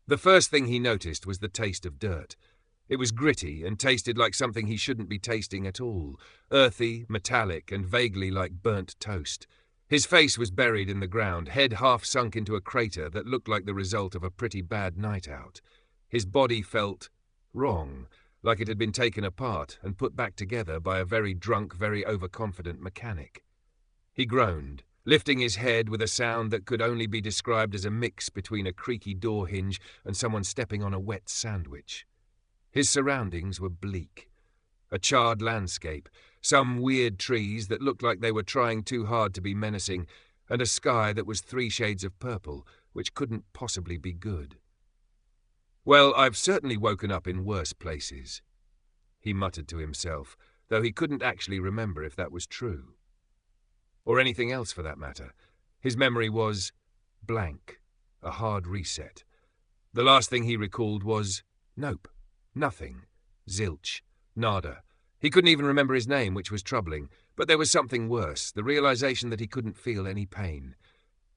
The first thing he noticed was the taste of dirt. It was gritty and tasted like something he shouldn't be tasting at all, earthy, metallic, and vaguely like burnt toast. His face was buried in the ground, head half sunk into a crater that looked like the result of a pretty bad night out. His body felt wrong, like it had been taken apart and put back together by a very drunk, very overconfident mechanic. He groaned, lifting his head with a sound that could only be described as a mix between a creaky door hinge and someone stepping on a wet sandwich. His surroundings were bleak. A charred landscape, some weird trees that looked like they were trying too hard to be menacing, and a sky that was 3 shades of purple, which couldn't possibly be good. "Well, I've certainly woken up in worse places," he muttered to himself, though he couldn't actually remember if that was true. Or anything else for that matter. His memory was blank, a hard reset. The last thing he recalled was nope, nothing, zilch, nada. He couldn't even remember his name, which was troubling, but there was something worse, the realization that he couldn't feel any pain.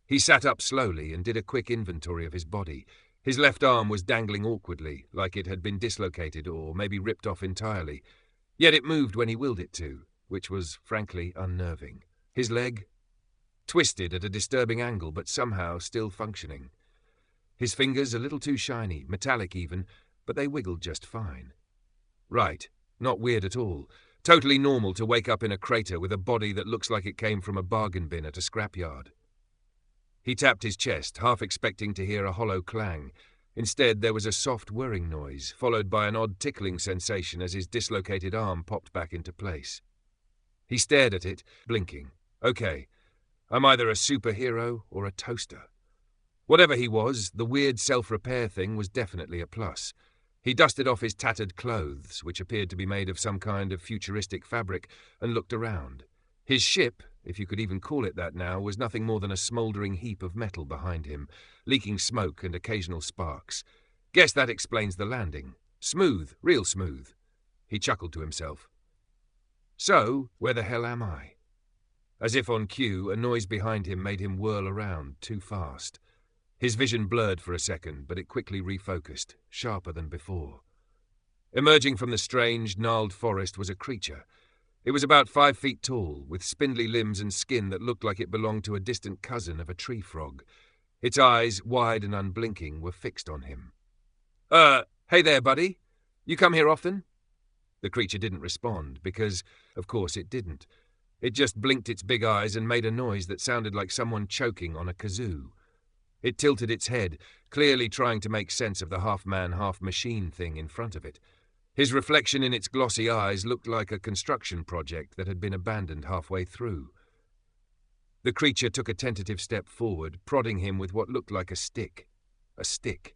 He sat up slowly and did a quick inventory of his body. His left arm was dangling awkwardly, like it had been dislocated or maybe ripped off entirely. Yet it moved when he willed it to, which was, frankly, unnerving. His leg? Twisted at a disturbing angle, but somehow still functioning. His fingers a little too shiny, metallic even, but they wiggled just fine. Right, not weird at all. Totally normal to wake up in a crater with a body that looks like it came from a bargain bin at a scrapyard. He tapped his chest, half expecting to hear a hollow clang. Instead, there was a soft whirring noise, followed by an odd tickling sensation as his dislocated arm popped back into place. He stared at it, blinking. Okay, I'm either a superhero or a toaster. Whatever he was, the weird self-repair thing was definitely a plus. He dusted off his tattered clothes, which appeared to be made of some kind of futuristic fabric, and looked around. His ship, if you could even call it that now, was nothing more than a smouldering heap of metal behind him, leaking smoke and occasional sparks. Guess that explains the landing. Smooth, real smooth. He chuckled to himself. So, where the hell am I? As if on cue, a noise behind him made him whirl around, too fast. His vision blurred for a second, but it quickly refocused, sharper than before. Emerging from the strange, gnarled forest was a creature. It was about 5 feet tall, with spindly limbs and skin that looked like it belonged to a distant cousin of a tree frog. Its eyes, wide and unblinking, were fixed on him. Hey there, buddy. You come here often?" The creature didn't respond, because, of course, it didn't. It just blinked its big eyes and made a noise that sounded like someone choking on a kazoo. It tilted its head, clearly trying to make sense of the half-man, half-machine thing in front of it. His reflection in its glossy eyes looked like a construction project that had been abandoned halfway through. The creature took a tentative step forward, prodding him with what looked like a stick. A stick.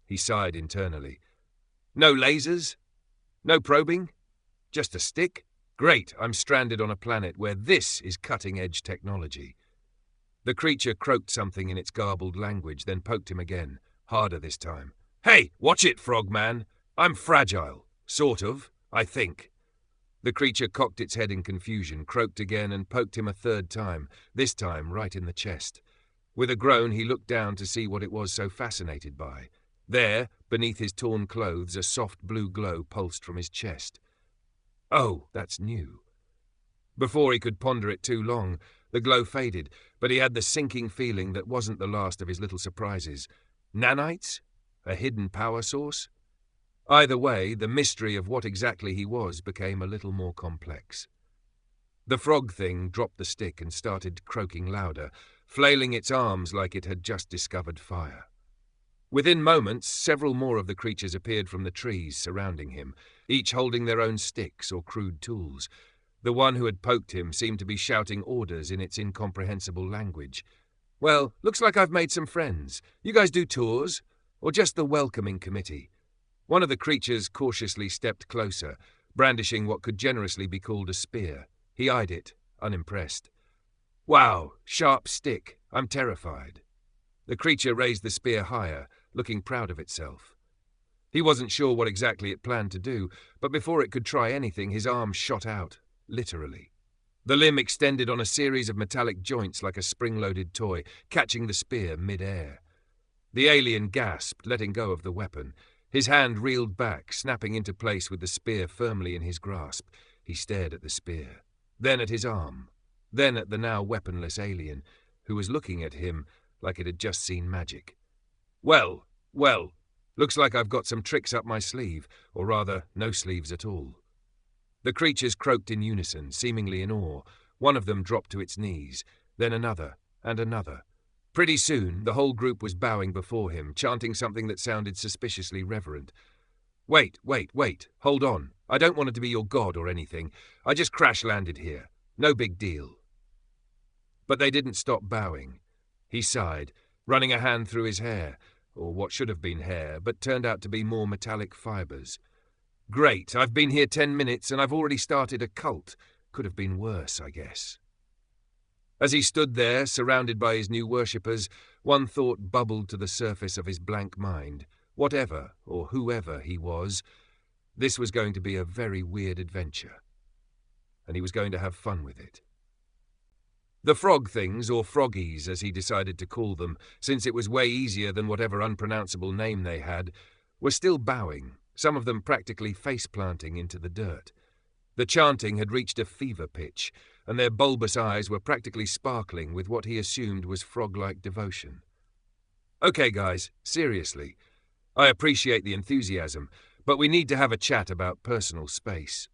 He sighed internally. No lasers? No probing? Just a stick? Great, I'm stranded on a planet where this is cutting-edge technology. The creature croaked something in its garbled language, then poked him again, harder this time. Hey, watch it, frogman. I'm fragile. Sort of, I think. The creature cocked its head in confusion, croaked again, and poked him a third time, this time right in the chest. With a groan, he looked down to see what it was so fascinated by. There, beneath his torn clothes, a soft blue glow pulsed from his chest. Oh, that's new. Before he could ponder it too long, the glow faded, but he had the sinking feeling that wasn't the last of his little surprises. Nanites? A hidden power source? Either way, the mystery of what exactly he was became a little more complex. The frog thing dropped the stick and started croaking louder, flailing its arms like it had just discovered fire. Within moments, several more of the creatures appeared from the trees surrounding him, each holding their own sticks or crude tools. The one who had poked him seemed to be shouting orders in its incomprehensible language. Well, looks like I've made some friends. You guys do tours? Or just the welcoming committee? One of the creatures cautiously stepped closer, brandishing what could generously be called a spear. He eyed it, unimpressed. Wow, sharp stick. I'm terrified. The creature raised the spear higher, looking proud of itself. He wasn't sure what exactly it planned to do, but before it could try anything, his arm shot out, literally. The limb extended on a series of metallic joints like a spring-loaded toy, catching the spear mid-air. The alien gasped, letting go of the weapon. His hand reeled back, snapping into place with the spear firmly in his grasp. He stared at the spear, then at his arm, then at the now weaponless alien, who was looking at him like it had just seen magic. Well, looks like I've got some tricks up my sleeve, or rather, no sleeves at all. The creatures croaked in unison, seemingly in awe. One of them dropped to its knees, then another, and another. Pretty soon, the whole group was bowing before him, chanting something that sounded suspiciously reverent. Wait, hold on. I don't want it to be your god or anything. I just crash-landed here. No big deal. But they didn't stop bowing. He sighed, running a hand through his hair, or what should have been hair, but turned out to be more metallic fibers. Great, I've been here 10 minutes and I've already started a cult. Could have been worse, I guess. As he stood there, surrounded by his new worshippers, one thought bubbled to the surface of his blank mind. Whatever, or whoever he was, this was going to be a very weird adventure. And he was going to have fun with it. The frog things, or froggies as he decided to call them, since it was way easier than whatever unpronounceable name they had, were still bowing, some of them practically face-planting into the dirt. The chanting had reached a fever pitch, and their bulbous eyes were practically sparkling with what he assumed was frog-like devotion. Okay, guys, seriously. I appreciate the enthusiasm, but we need to have a chat about personal space.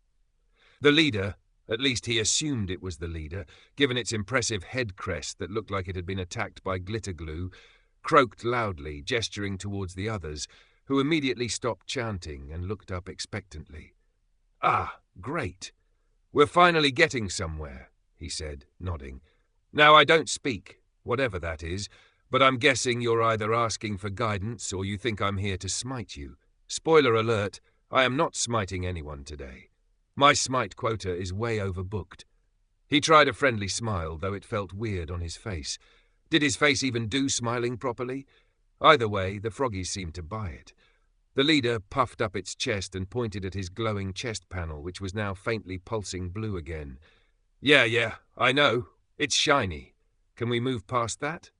The leader, at least he assumed it was the leader, given its impressive head crest that looked like it had been attacked by glitter glue, croaked loudly, gesturing towards the others, who immediately stopped chanting and looked up expectantly. Ah, great. We're finally getting somewhere, he said, nodding. Now I don't speak, whatever that is, but I'm guessing you're either asking for guidance or you think I'm here to smite you. Spoiler alert, I am not smiting anyone today. My smite quota is way overbooked. He tried a friendly smile, though it felt weird on his face. Did his face even do smiling properly? Either way, the froggies seemed to buy it. The leader puffed up its chest and pointed at his glowing chest panel, which was now faintly pulsing blue again. Yeah, I know. It's shiny. Can we move past that?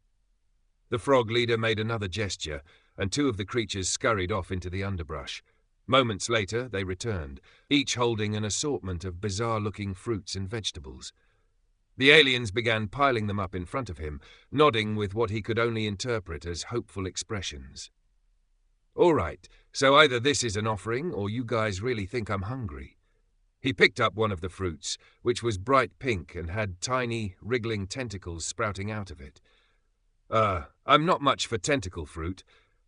The frog leader made another gesture, and two of the creatures scurried off into the underbrush. Moments later, they returned, each holding an assortment of bizarre-looking fruits and vegetables. The aliens began piling them up in front of him, nodding with what he could only interpret as hopeful expressions. All right, so either this is an offering or you guys really think I'm hungry. He picked up one of the fruits, which was bright pink and had tiny, wriggling tentacles sprouting out of it. I'm not much for tentacle fruit,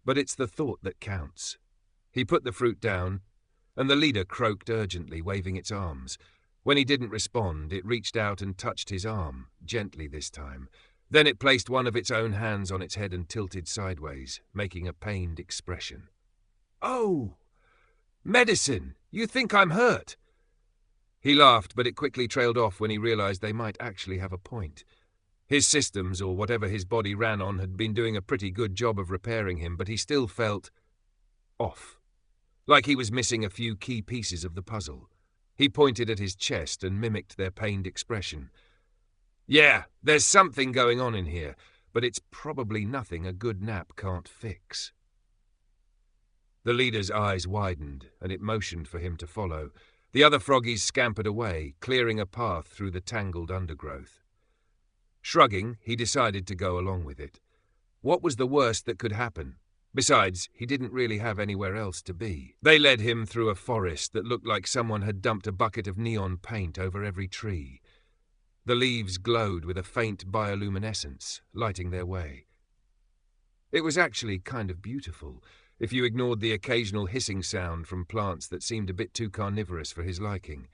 but it's the thought that counts. He put the fruit down, and the leader croaked urgently, waving its arms. When he didn't respond, it reached out and touched his arm, gently this time. Then it placed one of its own hands on its head and tilted sideways, making a pained expression. Oh! Medicine! You think I'm hurt? He laughed, but it quickly trailed off when he realized they might actually have a point. His systems, or whatever his body ran on, had been doing a pretty good job of repairing him, but he still felt off. Like he was missing a few key pieces of the puzzle. He pointed at his chest and mimicked their pained expression. Yeah, there's something going on in here, but it's probably nothing a good nap can't fix. The leader's eyes widened, and it motioned for him to follow. The other froggies scampered away, clearing a path through the tangled undergrowth. Shrugging, he decided to go along with it. What was the worst that could happen? Besides, he didn't really have anywhere else to be. They led him through a forest that looked like someone had dumped a bucket of neon paint over every tree. The leaves glowed with a faint bioluminescence, lighting their way. It was actually kind of beautiful, if you ignored the occasional hissing sound from plants that seemed a bit too carnivorous for his liking.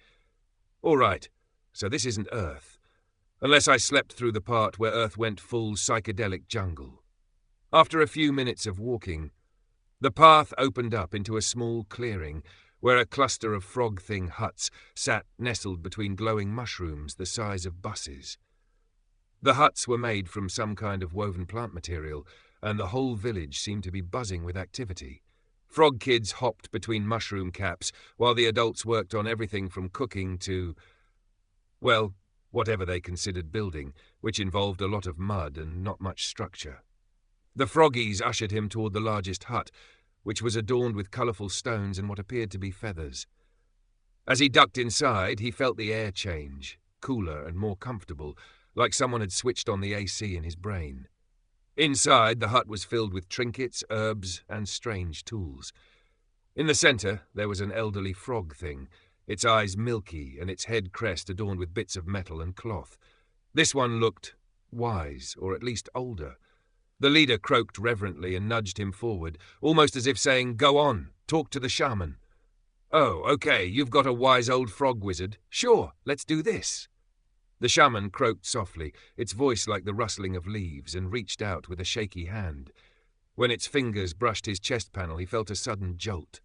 All right, so this isn't Earth. Unless I slept through the part where Earth went full psychedelic jungle. After a few minutes of walking, the path opened up into a small clearing where a cluster of frog-thing huts sat nestled between glowing mushrooms the size of buses. The huts were made from some kind of woven plant material, and the whole village seemed to be buzzing with activity. Frog kids hopped between mushroom caps, while the adults worked on everything from cooking to, well, whatever they considered building, which involved a lot of mud and not much structure. The froggies ushered him toward the largest hut, which was adorned with colourful stones and what appeared to be feathers. As he ducked inside, he felt the air change, cooler and more comfortable, like someone had switched on the AC in his brain. Inside, the hut was filled with trinkets, herbs, and strange tools. In the centre, there was an elderly frog thing, its eyes milky and its head crest adorned with bits of metal and cloth. This one looked wise, or at least older. The leader croaked reverently and nudged him forward, almost as if saying, "Go on, talk to the shaman." "Oh, okay, you've got a wise old frog wizard. Sure, let's do this." The shaman croaked softly, its voice like the rustling of leaves, and reached out with a shaky hand. When its fingers brushed his chest panel, he felt a sudden jolt.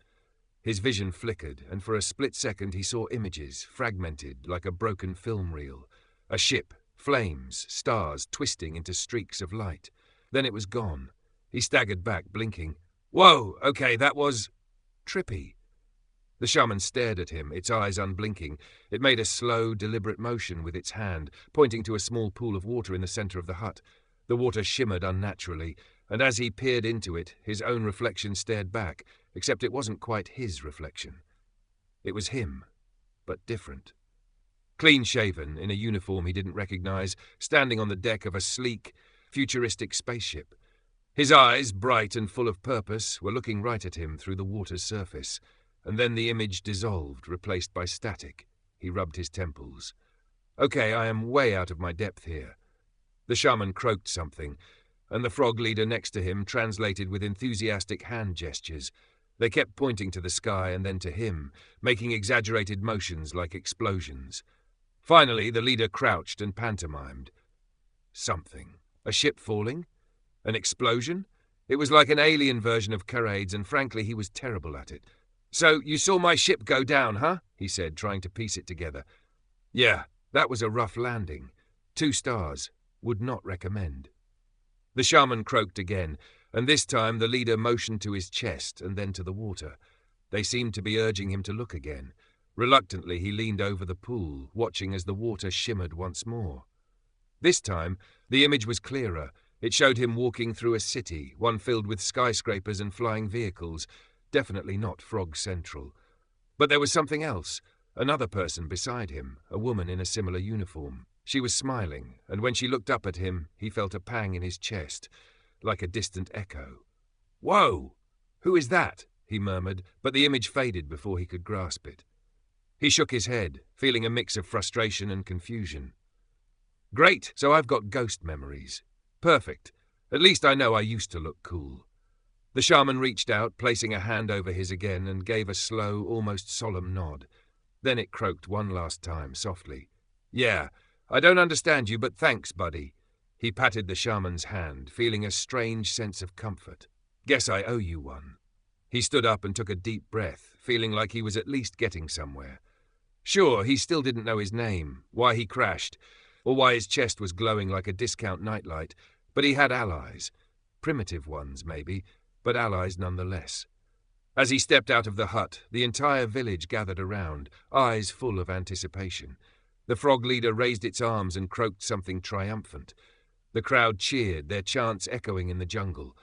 His vision flickered, and for a split second he saw images, fragmented like a broken film reel. A ship, flames, stars twisting into streaks of light. Then it was gone. He staggered back, blinking. "Whoa, okay, that was trippy." The shaman stared at him, its eyes unblinking. It made a slow, deliberate motion with its hand, pointing to a small pool of water in the centre of the hut. The water shimmered unnaturally, and as he peered into it, his own reflection stared back, except it wasn't quite his reflection. It was him, but different. Clean-shaven, in a uniform he didn't recognize, standing on the deck of a sleek, futuristic spaceship. His eyes, bright and full of purpose, were looking right at him through the water's surface, and then the image dissolved, replaced by static. He rubbed his temples. "Okay, I am way out of my depth here." The shaman croaked something, and the frog leader next to him translated with enthusiastic hand gestures. They kept pointing to the sky and then to him, making exaggerated motions like explosions. Finally, the leader crouched and pantomimed. Something. A ship falling? An explosion? It was like an alien version of charades, and frankly he was terrible at it. "So, you saw my ship go down, huh?" he said, trying to piece it together. "Yeah, that was a rough landing. 2 stars. Would not recommend." The shaman croaked again, and this time the leader motioned to his chest and then to the water. They seemed to be urging him to look again. Reluctantly he leaned over the pool, watching as the water shimmered once more. This time, the image was clearer. It showed him walking through a city, one filled with skyscrapers and flying vehicles, definitely not Frog Central. But there was something else, another person beside him, a woman in a similar uniform. She was smiling, and when she looked up at him, he felt a pang in his chest, like a distant echo. "Whoa! Who is that?" he murmured, but the image faded before he could grasp it. He shook his head, feeling a mix of frustration and confusion. "Great, so I've got ghost memories. Perfect. At least I know I used to look cool." The shaman reached out, placing a hand over his again, and gave a slow, almost solemn nod. Then it croaked one last time, softly. "Yeah, I don't understand you, but thanks, buddy." He patted the shaman's hand, feeling a strange sense of comfort. "Guess I owe you one." He stood up and took a deep breath, feeling like he was at least getting somewhere. Sure, he still didn't know his name, why he crashed, or why his chest was glowing like a discount nightlight, but he had allies. Primitive ones, maybe, but allies nonetheless. As he stepped out of the hut, the entire village gathered around, eyes full of anticipation. The frog leader raised its arms and croaked something triumphant. The crowd cheered, their chants echoing in the jungle.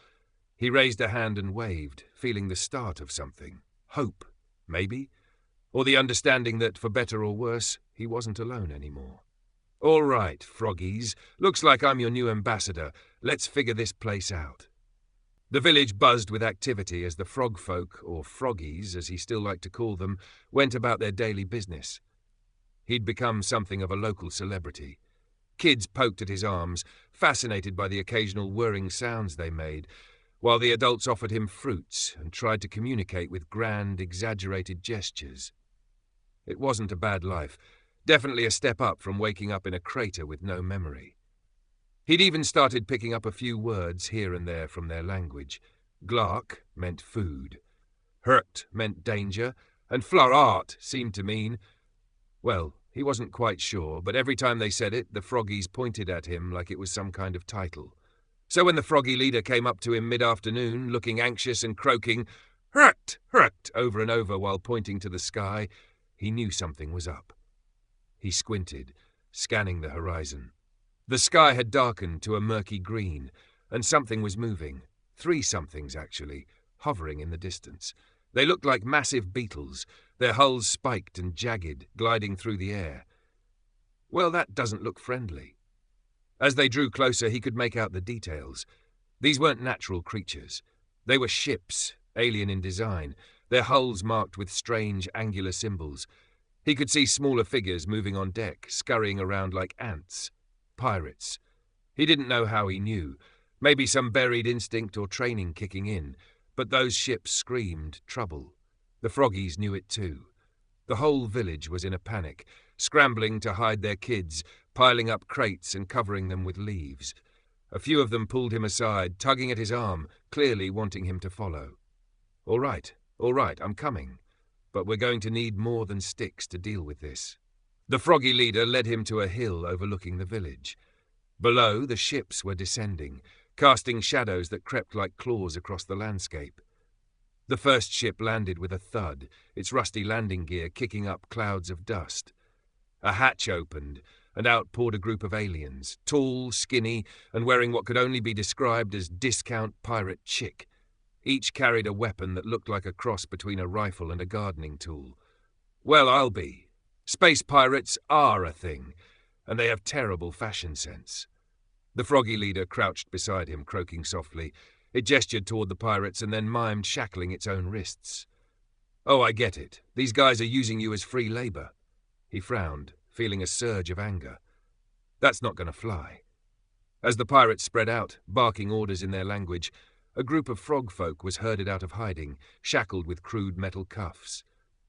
He raised a hand and waved, feeling the start of something. Hope, maybe? Or the understanding that, for better or worse, he wasn't alone anymore. "All right, froggies, looks like I'm your new ambassador. Let's figure this place out." The village buzzed with activity as the frog folk, or froggies as he still liked to call them, went about their daily business. He'd become something of a local celebrity. Kids poked at his arms, fascinated by the occasional whirring sounds they made, while the adults offered him fruits and tried to communicate with grand, exaggerated gestures. It wasn't a bad life, definitely a step up from waking up in a crater with no memory. He'd even started picking up a few words here and there from their language. Glark meant food. Hurt meant danger, and Florart seemed to mean... Well, he wasn't quite sure, but every time they said it, the froggies pointed at him like it was some kind of title. So when the froggy leader came up to him mid-afternoon, looking anxious and croaking, "Hurt! Hurt!" over and over while pointing to the sky, he knew something was up. He squinted, scanning the horizon. The sky had darkened to a murky green. and something was moving. 3 somethings, actually, hovering in the distance. They looked like massive beetles, their hulls spiked and jagged, gliding through the air. Well, that doesn't look friendly. As they drew closer, he could make out the details. These weren't natural creatures. They were ships, alien in design, their hulls marked with strange, angular symbols. He could see smaller figures moving on deck, scurrying around like ants. Pirates. He didn't know how he knew. Maybe some buried instinct or training kicking in. But those ships screamed trouble. The froggies knew it too. The whole village was in a panic, scrambling to hide their kids, piling up crates and covering them with leaves. A few of them pulled him aside, tugging at his arm, clearly wanting him to follow. All right, I'm coming. But we're going to need more than sticks to deal with this. The froggy leader led him to a hill overlooking the village. Below, the ships were descending, casting shadows that crept like claws across the landscape. The first ship landed with a thud, its rusty landing gear kicking up clouds of dust. A hatch opened, and out poured a group of aliens, tall, skinny, and wearing what could only be described as discount pirate chic. Each carried a weapon that looked like a cross between a rifle and a gardening tool. Well, I'll be. Space pirates are a thing, and they have terrible fashion sense. The froggy leader crouched beside him, croaking softly. It gestured toward the pirates and then mimed shackling its own wrists. Oh, I get it. These guys are using you as free labor. He frowned, feeling a surge of anger. That's not going to fly. As the pirates spread out, barking orders in their language, a group of frog folk was herded out of hiding, shackled with crude metal cuffs.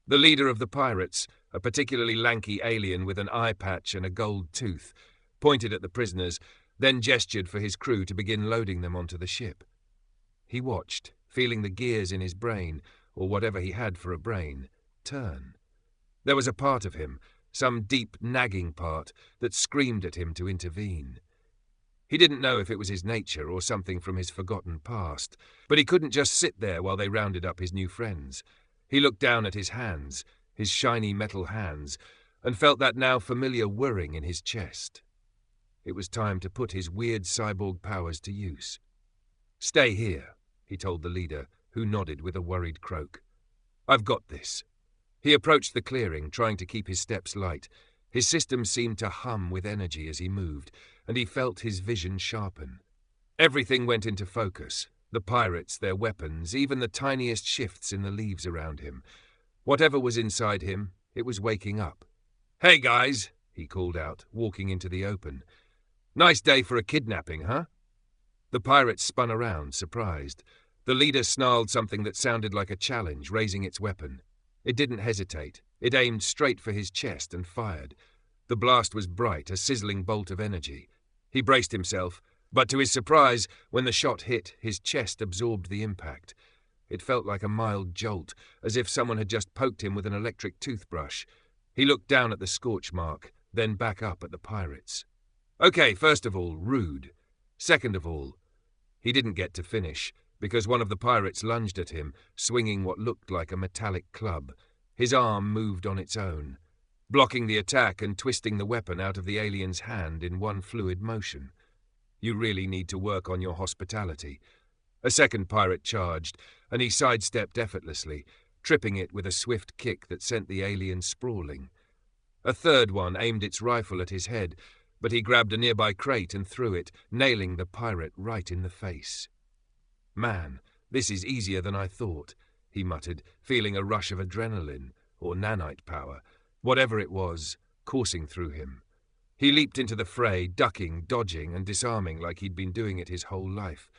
The leader of the pirates, a particularly lanky alien with an eye patch and a gold tooth, pointed at the prisoners, then gestured for his crew to begin loading them onto the ship. He watched, feeling the gears in his brain, or whatever he had for a brain, turn. There was a part of him, some deep, nagging part, that screamed at him to intervene. He didn't know if it was his nature or something from his forgotten past, but he couldn't just sit there while they rounded up his new friends. He looked down at his hands, his shiny metal hands, and felt that now familiar whirring in his chest. It was time to put his weird cyborg powers to use. "Stay here," he told the leader, who nodded with a worried croak. "I've got this." He approached the clearing, trying to keep his steps light. His system seemed to hum with energy as he moved, and he felt his vision sharpen. Everything went into focus. The pirates, their weapons, even the tiniest shifts in the leaves around him. Whatever was inside him, it was waking up. "Hey, guys," he called out, walking into the open. "Nice day for a kidnapping, huh?" The pirates spun around, surprised. The leader snarled something that sounded like a challenge, raising its weapon. It didn't hesitate. It aimed straight for his chest and fired. The blast was bright, a sizzling bolt of energy. He braced himself, but to his surprise, when the shot hit, his chest absorbed the impact. It felt like a mild jolt, as if someone had just poked him with an electric toothbrush. He looked down at the scorch mark, then back up at the pirates. Okay, first of all, rude. Second of all, he didn't get to finish, because one of the pirates lunged at him, swinging what looked like a metallic club. His arm moved on its own, blocking the attack and twisting the weapon out of the alien's hand in one fluid motion. You really need to work on your hospitality. A second pirate charged, and he sidestepped effortlessly, tripping it with a swift kick that sent the alien sprawling. A third one aimed its rifle at his head, but he grabbed a nearby crate and threw it, nailing the pirate right in the face. "Man, this is easier than I thought," he muttered, feeling a rush of adrenaline, or nanite power, whatever it was, coursing through him. He leaped into the fray, ducking, dodging, and disarming like he'd been doing it his whole life.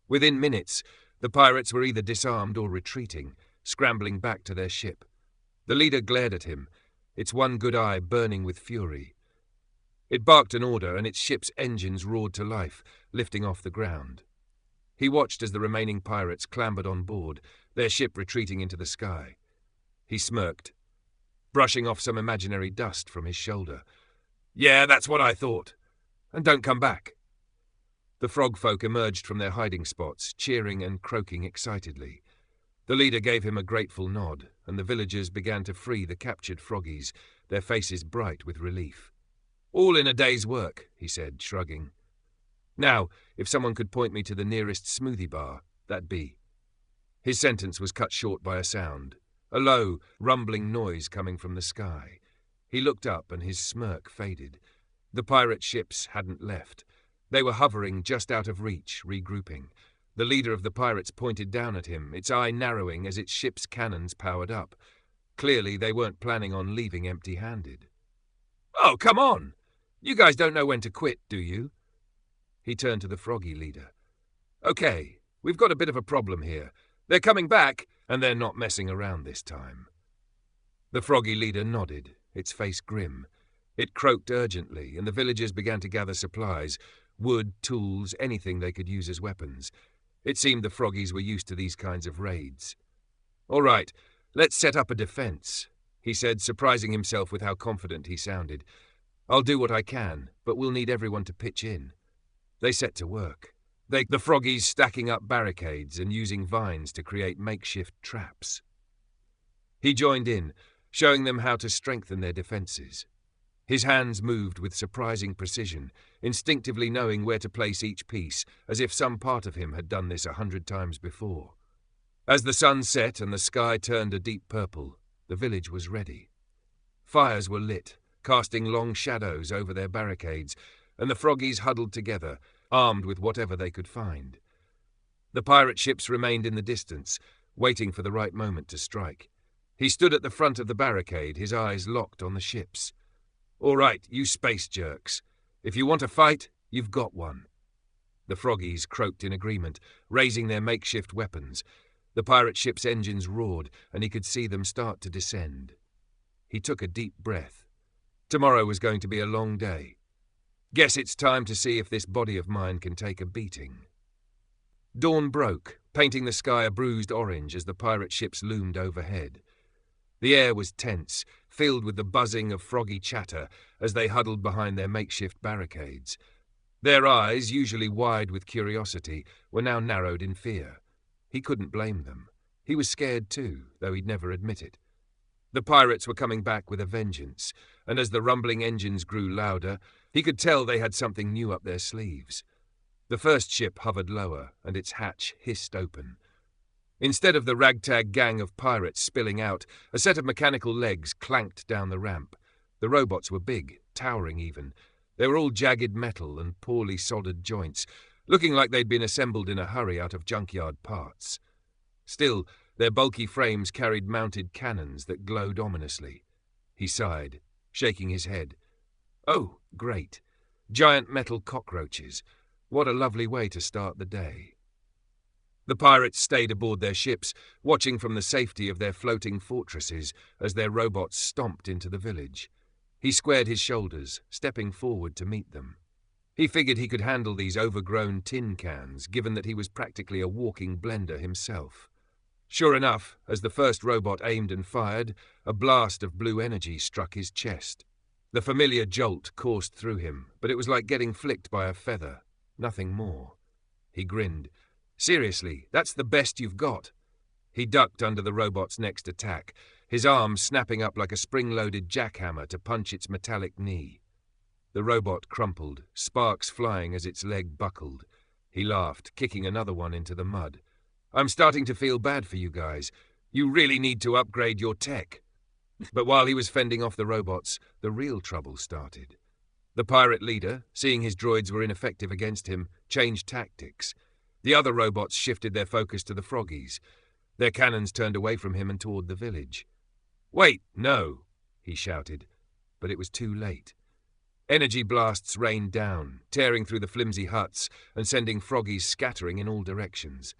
Within minutes, the pirates were either disarmed or retreating, scrambling back to their ship. The leader glared at him, its one good eye burning with fury. It barked an order, and its ship's engines roared to life, lifting off the ground. He watched as the remaining pirates clambered on board, their ship retreating into the sky. He smirked, brushing off some imaginary dust from his shoulder. "Yeah, that's what I thought. And don't come back." The frog folk emerged from their hiding spots, cheering and croaking excitedly. The leader gave him a grateful nod, and the villagers began to free the captured froggies, their faces bright with relief. "All in a day's work," he said, shrugging. Now, if someone could point me to the nearest smoothie bar, that'd be. His sentence was cut short by a sound, a low, rumbling noise coming from the sky. He looked up and his smirk faded. The pirate ships hadn't left. They were hovering just out of reach, regrouping. The leader of the pirates pointed down at him, its eye narrowing as its ship's cannons powered up. Clearly, they weren't planning on leaving empty-handed. "Oh, come on! You guys don't know when to quit, do you?" He turned to the Froggy leader. "Okay, we've got a bit of a problem here. They're coming back, and they're not messing around this time." The Froggy leader nodded, its face grim. It croaked urgently, and the villagers began to gather supplies, wood, tools, anything they could use as weapons. It seemed the Froggies were used to these kinds of raids. "All right, let's set up a defense," he said, surprising himself with how confident he sounded. "I'll do what I can, but we'll need everyone to pitch in." They set to work. The Froggies stacking up barricades and using vines to create makeshift traps. He joined in, showing them how to strengthen their defenses. His hands moved with surprising precision, instinctively knowing where to place each piece, as if some part of him had done this 100 times before. As the sun set and the sky turned a deep purple, the village was ready. Fires were lit, casting long shadows over their barricades, and the Froggies huddled together, armed with whatever they could find. The pirate ships remained in the distance, waiting for the right moment to strike. He stood at the front of the barricade, his eyes locked on the ships. "All right, you space jerks. If you want a fight, you've got one." The Froggies croaked in agreement, raising their makeshift weapons. The pirate ship's engines roared, and he could see them start to descend. He took a deep breath. Tomorrow was going to be a long day. Guess it's time to see if this body of mine can take a beating. Dawn broke, painting the sky a bruised orange as the pirate ships loomed overhead. The air was tense, filled with the buzzing of froggy chatter as they huddled behind their makeshift barricades. Their eyes, usually wide with curiosity, were now narrowed in fear. He couldn't blame them. He was scared too, though he'd never admit it. The pirates were coming back with a vengeance, and as the rumbling engines grew louder, he could tell they had something new up their sleeves. The first ship hovered lower, and its hatch hissed open. Instead of the ragtag gang of pirates spilling out, a set of mechanical legs clanked down the ramp. The robots were big, towering even. They were all jagged metal and poorly soldered joints, looking like they'd been assembled in a hurry out of junkyard parts. Still, their bulky frames carried mounted cannons that glowed ominously. He sighed, shaking his head. Oh, great. Giant metal cockroaches. What a lovely way to start the day. The pirates stayed aboard their ships, watching from the safety of their floating fortresses as their robots stomped into the village. He squared his shoulders, stepping forward to meet them. He figured he could handle these overgrown tin cans, given that he was practically a walking blender himself. Sure enough, as the first robot aimed and fired, a blast of blue energy struck his chest. The familiar jolt coursed through him, but it was like getting flicked by a feather, nothing more. He grinned. Seriously, that's the best you've got. He ducked under the robot's next attack, his arm snapping up like a spring-loaded jackhammer to punch its metallic knee. The robot crumpled, sparks flying as its leg buckled. He laughed, kicking another one into the mud. "I'm starting to feel bad for you guys. You really need to upgrade your tech." But while he was fending off the robots, the real trouble started. The pirate leader, seeing his droids were ineffective against him, changed tactics. The other robots shifted their focus to the Froggies. Their cannons turned away from him and toward the village. "Wait, no," he shouted, but it was too late. Energy blasts rained down, tearing through the flimsy huts and sending Froggies scattering in all directions.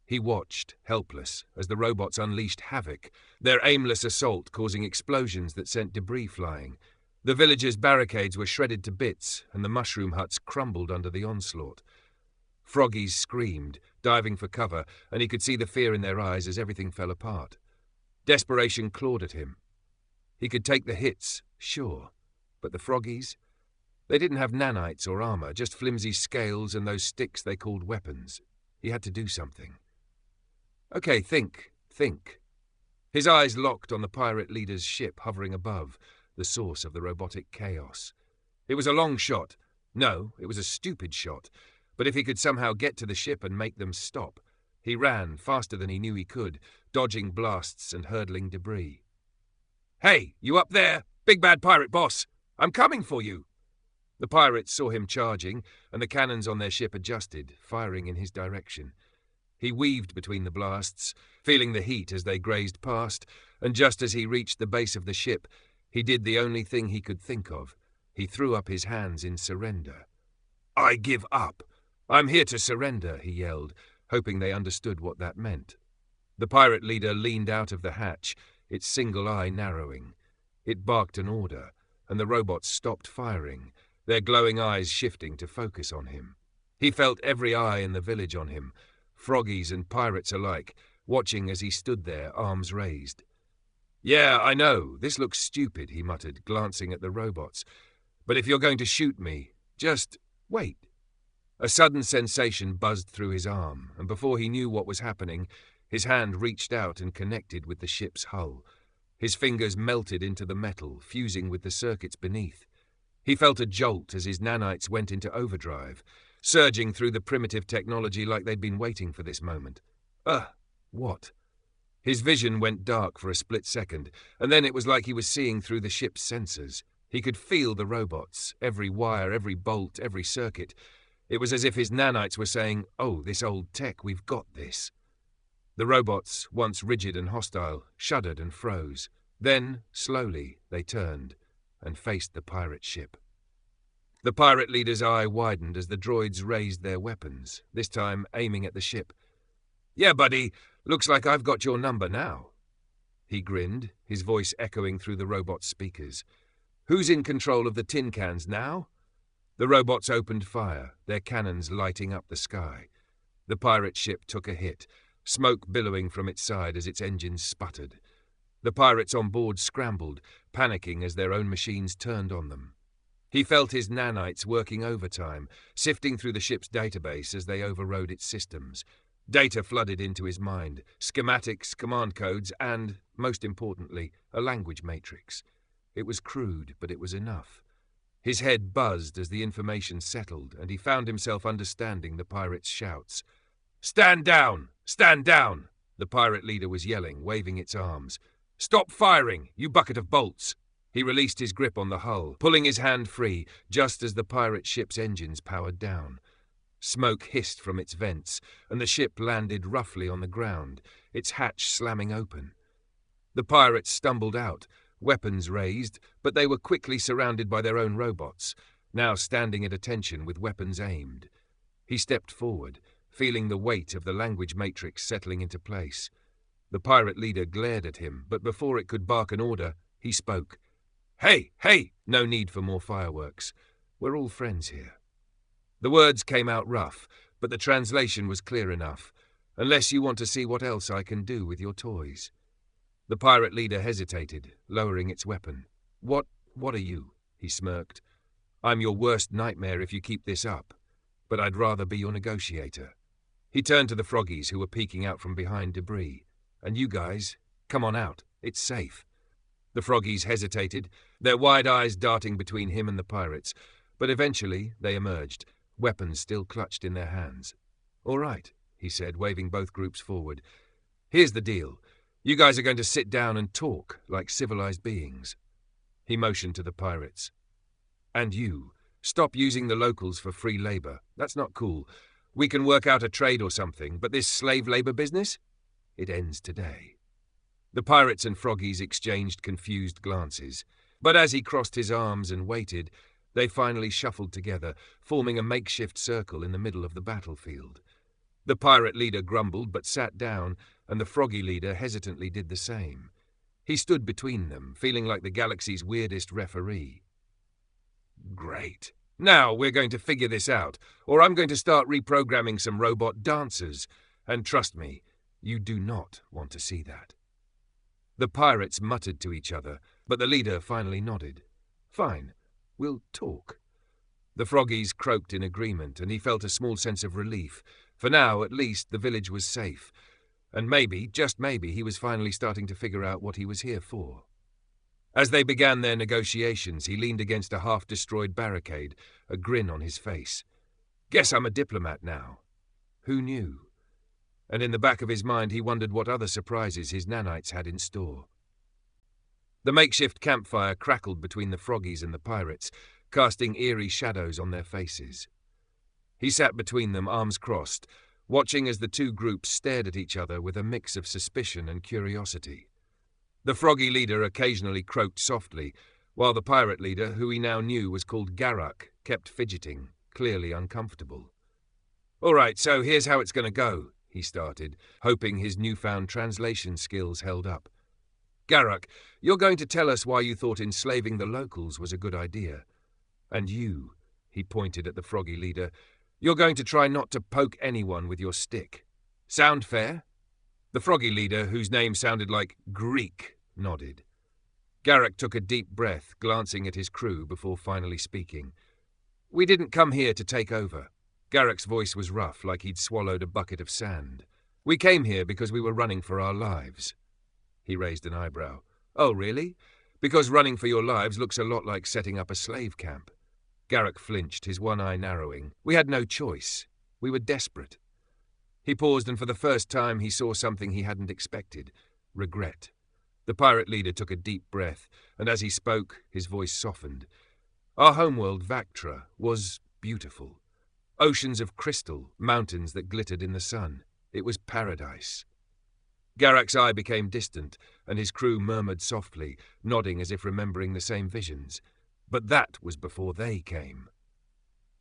He watched, helpless, as the robots unleashed havoc, their aimless assault causing explosions that sent debris flying. The villagers' barricades were shredded to bits, and the mushroom huts crumbled under the onslaught. Froggies screamed, diving for cover, and he could see the fear in their eyes as everything fell apart. Desperation clawed at him. He could take the hits, sure, but the Froggies? They didn't have nanites or armor, just flimsy scales and those sticks they called weapons. He had to do something. Okay, think. His eyes locked on the pirate leader's ship hovering above, the source of the robotic chaos. It was a long shot. No, it was a stupid shot. but if he could somehow get to the ship and make them stop. He ran, faster than he knew he could, dodging blasts and hurdling debris. "Hey, you up there? Big bad pirate boss! I'm coming for you!" The pirates saw him charging, and the cannons on their ship adjusted, firing in his direction. He weaved between the blasts, feeling the heat as they grazed past, and just as he reached the base of the ship, he did the only thing he could think of. He threw up his hands in surrender. "I give up! I'm here to surrender," he yelled, hoping they understood what that meant. The pirate leader leaned out of the hatch, its single eye narrowing. It barked an order, and the robots stopped firing, their glowing eyes shifting to focus on him. He felt every eye in the village on him, froggies and pirates alike, watching as he stood there, arms raised. "Yeah, I know, this looks stupid," he muttered, glancing at the robots. "But if you're going to shoot me, just wait." A sudden sensation buzzed through his arm, and before he knew what was happening, his hand reached out and connected with the ship's hull. His fingers melted into the metal, fusing with the circuits beneath. He felt a jolt as his nanites went into overdrive, surging through the primitive technology like they'd been waiting for this moment. What? His vision went dark for a split second, and then it was like he was seeing through the ship's sensors. He could feel the robots, every wire, every bolt, every circuit. It was as if his nanites were saying, "Oh, this old tech, we've got this." The robots, once rigid and hostile, shuddered and froze. Then, slowly, they turned and faced the pirate ship. The pirate leader's eye widened as the droids raised their weapons, this time aiming at the ship. "Yeah, buddy, looks like I've got your number now." He grinned, his voice echoing through the robot's speakers. "Who's in control of the tin cans now?" The robots opened fire, their cannons lighting up the sky. The pirate ship took a hit, smoke billowing from its side as its engines sputtered. The pirates on board scrambled, panicking as their own machines turned on them. He felt his nanites working overtime, sifting through the ship's database as they overrode its systems. Data flooded into his mind, schematics, command codes, and, most importantly, a language matrix. It was crude, but it was enough. His head buzzed as the information settled, and he found himself understanding the pirates' shouts. "Stand down! Stand down!" the pirate leader was yelling, waving its arms. "Stop firing, you bucket of bolts!" He released his grip on the hull, pulling his hand free just as the pirate ship's engines powered down. Smoke hissed from its vents, and the ship landed roughly on the ground, its hatch slamming open. The pirates stumbled out, weapons raised, but they were quickly surrounded by their own robots, now standing at attention with weapons aimed. He stepped forward, feeling the weight of the language matrix settling into place. The pirate leader glared at him, but before it could bark an order, he spoke. "Hey, hey! No need for more fireworks. We're all friends here." The words came out rough, but the translation was clear enough. "Unless you want to see what else I can do with your toys." The pirate leader hesitated, lowering its weapon. What are you?" he smirked. "I'm your worst nightmare if you keep this up, but I'd rather be your negotiator." He turned to the froggies who were peeking out from behind debris. "And you guys, come on out. It's safe." The froggies hesitated, their wide eyes darting between him and the pirates, but eventually they emerged, weapons still clutched in their hands. "All right," he said, waving both groups forward. "Here's the deal. You guys are going to sit down and talk like civilized beings." He motioned to the pirates. "And you, stop using the locals for free labor. That's not cool. We can work out a trade or something, but this slave labor business? It ends today." The pirates and froggies exchanged confused glances, but as he crossed his arms and waited, they finally shuffled together, forming a makeshift circle in the middle of the battlefield. The pirate leader grumbled but sat down, and the froggy leader hesitantly did the same. He stood between them, feeling like the galaxy's weirdest referee. "Great. Now we're going to figure this out, or I'm going to start reprogramming some robot dancers. And trust me, you do not want to see that." The pirates muttered to each other, but the leader finally nodded. "Fine, we'll talk." The froggies croaked in agreement, and he felt a small sense of relief. For now, at least, the village was safe. And maybe, just maybe, he was finally starting to figure out what he was here for. As they began their negotiations, he leaned against a half-destroyed barricade, a grin on his face. Guess I'm a diplomat now. Who knew? And in the back of his mind he wondered what other surprises his nanites had in store. The makeshift campfire crackled between the froggies and the pirates, casting eerie shadows on their faces. He sat between them, arms crossed, watching as the two groups stared at each other with a mix of suspicion and curiosity. The froggy leader occasionally croaked softly, while the pirate leader, who he now knew was called Garak, kept fidgeting, clearly uncomfortable. "All right, so here's how it's going to go," he started, hoping his newfound translation skills held up. "Garak, you're going to tell us why you thought enslaving the locals was a good idea. And you," he pointed at the froggy leader, "you're going to try not to poke anyone with your stick. Sound fair?" The froggy leader, whose name sounded like Greek, nodded. Garak took a deep breath, glancing at his crew before finally speaking. "We didn't come here to take over." Garak's voice was rough, like he'd swallowed a bucket of sand. "We came here because we were running for our lives." He raised an eyebrow. "Oh, really? Because running for your lives looks a lot like setting up a slave camp." Garak flinched, his one eye narrowing. "We had no choice. We were desperate." He paused, and for the first time he saw something he hadn't expected. Regret. The pirate leader took a deep breath, and as he spoke, his voice softened. "Our homeworld, Vactra, was beautiful. Oceans of crystal, mountains that glittered in the sun. It was paradise." Garak's eye became distant, and his crew murmured softly, nodding as if remembering the same visions. But that was before they came.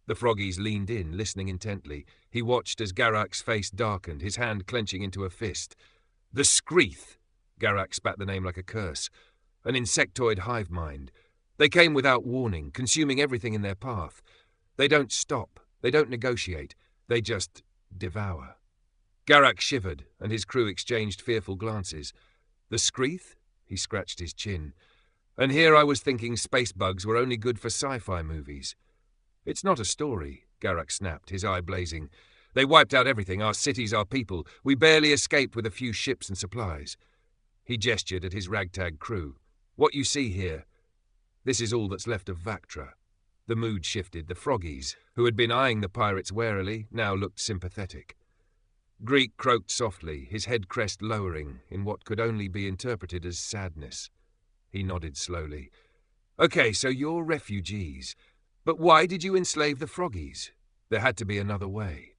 The froggies leaned in, listening intently. He watched as Garak's face darkened, his hand clenching into a fist. "The Screeth!" Garak spat the name like a curse. "An insectoid hive mind. They came without warning, consuming everything in their path. They don't stop. They don't negotiate. They just devour." Garak shivered, and his crew exchanged fearful glances. "The Screeth?" He scratched his chin. "And here I was thinking space bugs were only good for sci-fi movies." "It's not a story," Garak snapped, his eye blazing. "They wiped out everything, our cities, our people. We barely escaped with a few ships and supplies." He gestured at his ragtag crew. "What you see here, this is all that's left of Vactra." The mood shifted. The froggies, who had been eyeing the pirates warily, now looked sympathetic. Greek croaked softly, his head crest lowering, in what could only be interpreted as sadness. He nodded slowly. "Okay, so you're refugees. But why did you enslave the froggies? There had to be another way."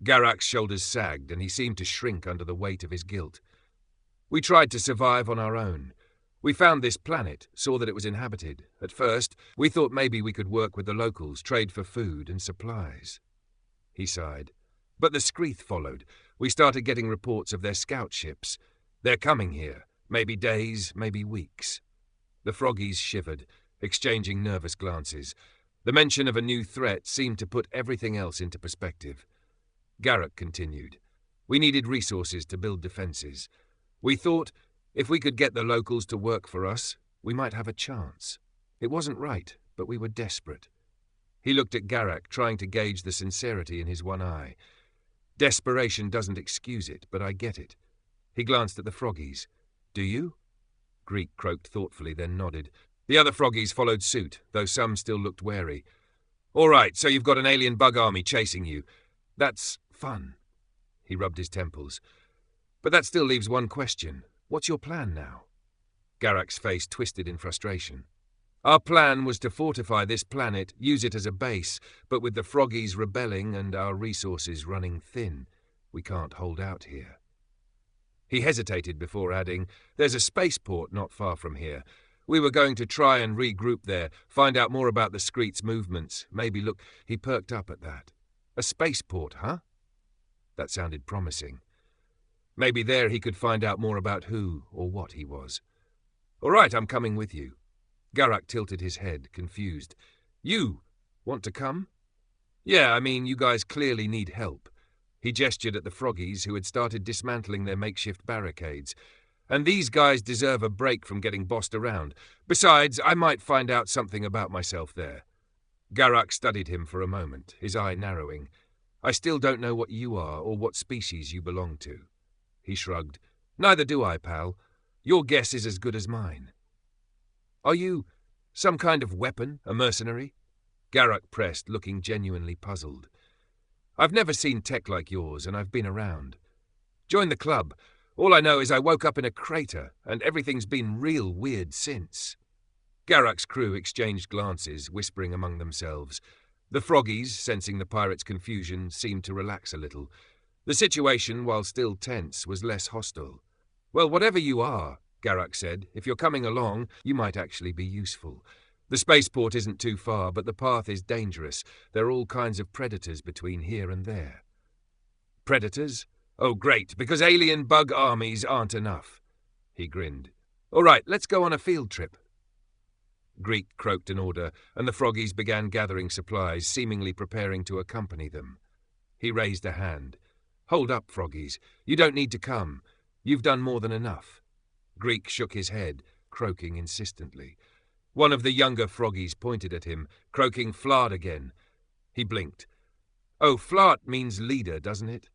Garak's shoulders sagged, and he seemed to shrink under the weight of his guilt. "We tried to survive on our own. We found this planet, saw that it was inhabited. At first, we thought maybe we could work with the locals, trade for food and supplies." He sighed. "But the Screeth followed. We started getting reports of their scout ships. They're coming here. Maybe days, maybe weeks." The froggies shivered, exchanging nervous glances. The mention of a new threat seemed to put everything else into perspective. Garak continued. "We needed resources to build defenses. We thought, if we could get the locals to work for us, we might have a chance. It wasn't right, but we were desperate." He looked at Garak, trying to gauge the sincerity in his one eye. "Desperation doesn't excuse it, but I get it." He glanced at the froggies. "Do you?" Greek croaked thoughtfully, then nodded. The other froggies followed suit, though some still looked wary. "All right, so you've got an alien bug army chasing you. That's fun." He rubbed his temples. "But that still leaves one question. What's your plan now?" Garak's face twisted in frustration. "Our plan was to fortify this planet, use it as a base, but with the froggies rebelling and our resources running thin, we can't hold out here." He hesitated before adding, "There's a spaceport not far from here. We were going to try and regroup there, find out more about the Screeth's movements, maybe look—" He perked up at that. "A spaceport, huh?" That sounded promising. Maybe there he could find out more about who or what he was. "All right, I'm coming with you." Garak tilted his head, confused. "You want to come?" "Yeah, I mean, you guys clearly need help." He gestured at the froggies who had started dismantling their makeshift barricades. "And these guys deserve a break from getting bossed around. Besides, I might find out something about myself there." Garak studied him for a moment, his eye narrowing. "I still don't know what you are or what species you belong to." He shrugged. "Neither do I, pal. Your guess is as good as mine." "Are you some kind of weapon, a mercenary?" Garak pressed, looking genuinely puzzled. I've never seen tech like yours, and I've been around. Join the club. All I know is I woke up in a crater, and everything's been real weird since." Garak's crew exchanged glances, whispering among themselves. The froggies, sensing the pirates' confusion, seemed to relax a little. The situation, while still tense, was less hostile. "Well, whatever you are," Garak said, "if you're coming along, you might actually be useful. The spaceport isn't too far, but the path is dangerous. There are all kinds of predators between here and there." "Predators? Oh, great, because alien bug armies aren't enough." He grinned. "All right, let's go on a field trip." Greek croaked an order, and the froggies began gathering supplies, seemingly preparing to accompany them. He raised a hand. "Hold up, froggies. You don't need to come. You've done more than enough." Greek shook his head, croaking insistently. One of the younger froggies pointed at him, croaking "Flard" again. He blinked. "Oh, Flart means leader, doesn't it?"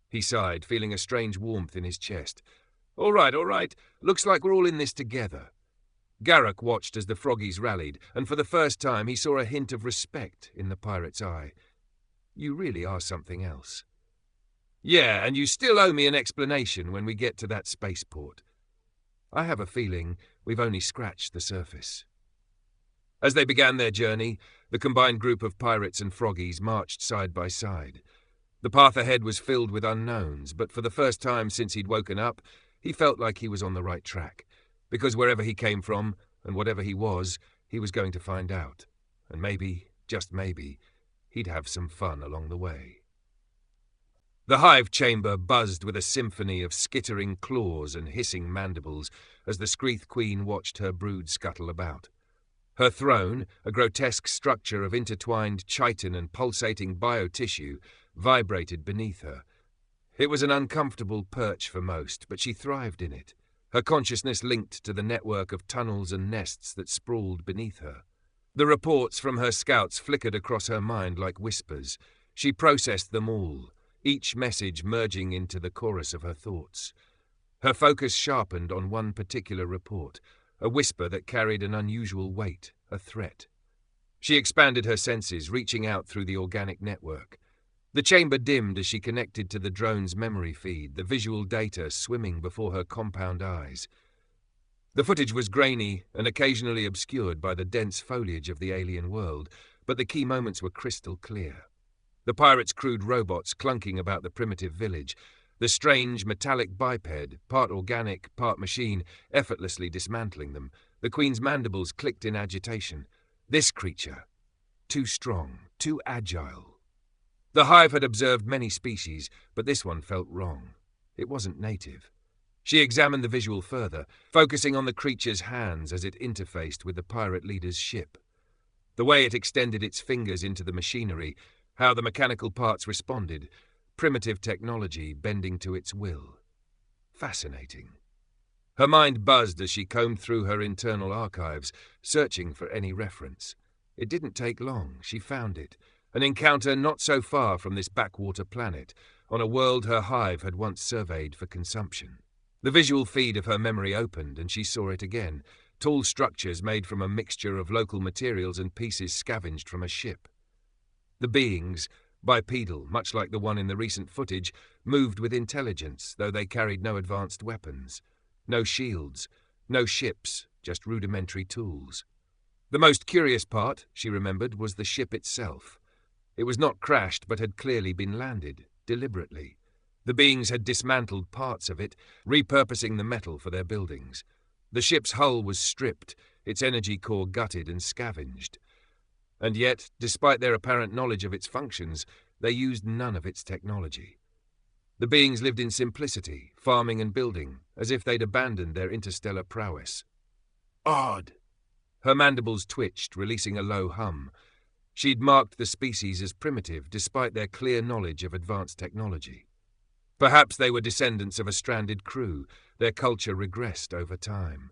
He sighed, feeling a strange warmth in his chest. All right. Looks like we're all in this together." Garak watched as the froggies rallied, and for the first time he saw a hint of respect in the pirate's eye. "You really are something else." "Yeah, and you still owe me an explanation when we get to that spaceport." "I have a feeling we've only scratched the surface." As they began their journey, the combined group of pirates and froggies marched side by side. The path ahead was filled with unknowns, but for the first time since he'd woken up, he felt like he was on the right track, because wherever he came from, and whatever he was going to find out, and maybe, just maybe, he'd have some fun along the way. The hive chamber buzzed with a symphony of skittering claws and hissing mandibles as the Screeth Queen watched her brood scuttle about. Her throne, a grotesque structure of intertwined chitin and pulsating biotissue, vibrated beneath her. It was an uncomfortable perch for most, but she thrived in it, her consciousness linked to the network of tunnels and nests that sprawled beneath her. The reports from her scouts flickered across her mind like whispers. She processed them all, each message merging into the chorus of her thoughts. Her focus sharpened on one particular report, a whisper that carried an unusual weight, a threat. She expanded her senses, reaching out through the organic network. The chamber dimmed as she connected to the drone's memory feed, the visual data swimming before her compound eyes. The footage was grainy and occasionally obscured by the dense foliage of the alien world, but the key moments were crystal clear. The pirates' crude robots clunking about the primitive village, the strange metallic biped, part organic, part machine, effortlessly dismantling them. The Queen's mandibles clicked in agitation. This creature, too strong, too agile. The hive had observed many species, but this one felt wrong. It wasn't native. She examined the visual further, focusing on the creature's hands as it interfaced with the pirate leader's ship. The way it extended its fingers into the machinery, how the mechanical parts responded, primitive technology bending to its will. Fascinating. Her mind buzzed as she combed through her internal archives, searching for any reference. It didn't take long. She found it. An encounter not so far from this backwater planet, on a world her hive had once surveyed for consumption. The visual feed of her memory opened, and she saw it again. Tall structures made from a mixture of local materials and pieces scavenged from a ship. The beings, bipedal, much like the one in the recent footage, moved with intelligence, though they carried no advanced weapons. No shields, no ships, just rudimentary tools. The most curious part, she remembered, was the ship itself. It was not crashed, but had clearly been landed, deliberately. The beings had dismantled parts of it, repurposing the metal for their buildings. The ship's hull was stripped, its energy core gutted and scavenged. And yet, despite their apparent knowledge of its functions, they used none of its technology. The beings lived in simplicity, farming and building, as if they'd abandoned their interstellar prowess. Odd. Her mandibles twitched, releasing a low hum. She'd marked the species as primitive, despite their clear knowledge of advanced technology. Perhaps they were descendants of a stranded crew. Their culture regressed over time.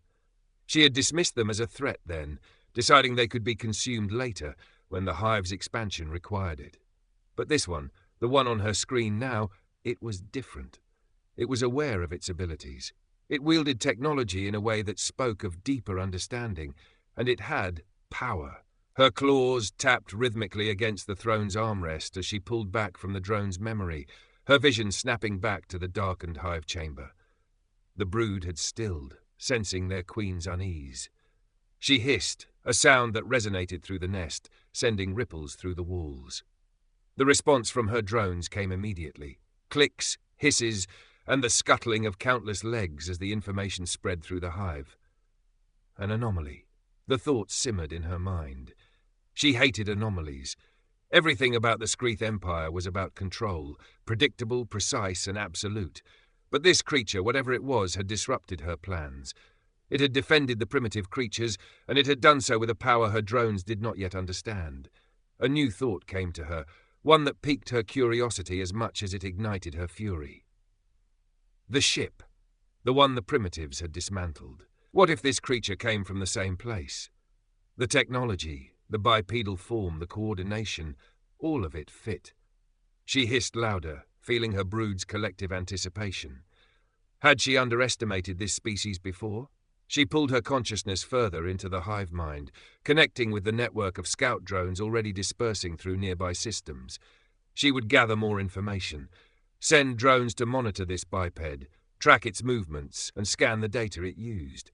She had dismissed them as a threat then, deciding they could be consumed later, when the hive's expansion required it. But this one, the one on her screen now, it was different. It was aware of its abilities. It wielded technology in a way that spoke of deeper understanding, and it had power. Her claws tapped rhythmically against the throne's armrest as she pulled back from the drone's memory, her vision snapping back to the darkened hive chamber. The brood had stilled, sensing their queen's unease. She hissed, a sound that resonated through the nest, sending ripples through the walls. The response from her drones came immediately. Clicks, hisses, and the scuttling of countless legs as the information spread through the hive. An anomaly. The thought simmered in her mind. She hated anomalies. Everything about the Skreath Empire was about control, predictable, precise, and absolute. But this creature, whatever it was, had disrupted her plans. It had defended the primitive creatures, and it had done so with a power her drones did not yet understand. A new thought came to her, one that piqued her curiosity as much as it ignited her fury. The ship. The one the primitives had dismantled. What if this creature came from the same place? The technology, the bipedal form, the coordination, all of it fit. She hissed louder, feeling her brood's collective anticipation. Had she underestimated this species before? She pulled her consciousness further into the hive mind, connecting with the network of scout drones already dispersing through nearby systems. She would gather more information, send drones to monitor this biped, track its movements, and scan the data it used.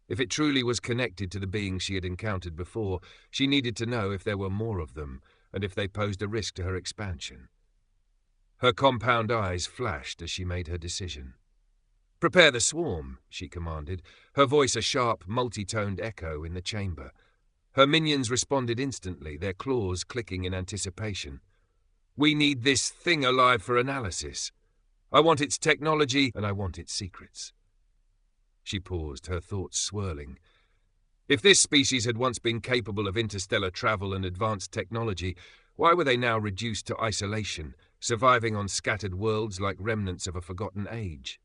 If it truly was connected to the beings she had encountered before, she needed to know if there were more of them, and if they posed a risk to her expansion. Her compound eyes flashed as she made her decision. "Prepare the swarm," she commanded, her voice a sharp, multi-toned echo in the chamber. Her minions responded instantly, their claws clicking in anticipation. "We need this thing alive for analysis. I want its technology, and I want its secrets." She paused, her thoughts swirling. If this species had once been capable of interstellar travel and advanced technology, why were they now reduced to isolation, surviving on scattered worlds like remnants of a forgotten age?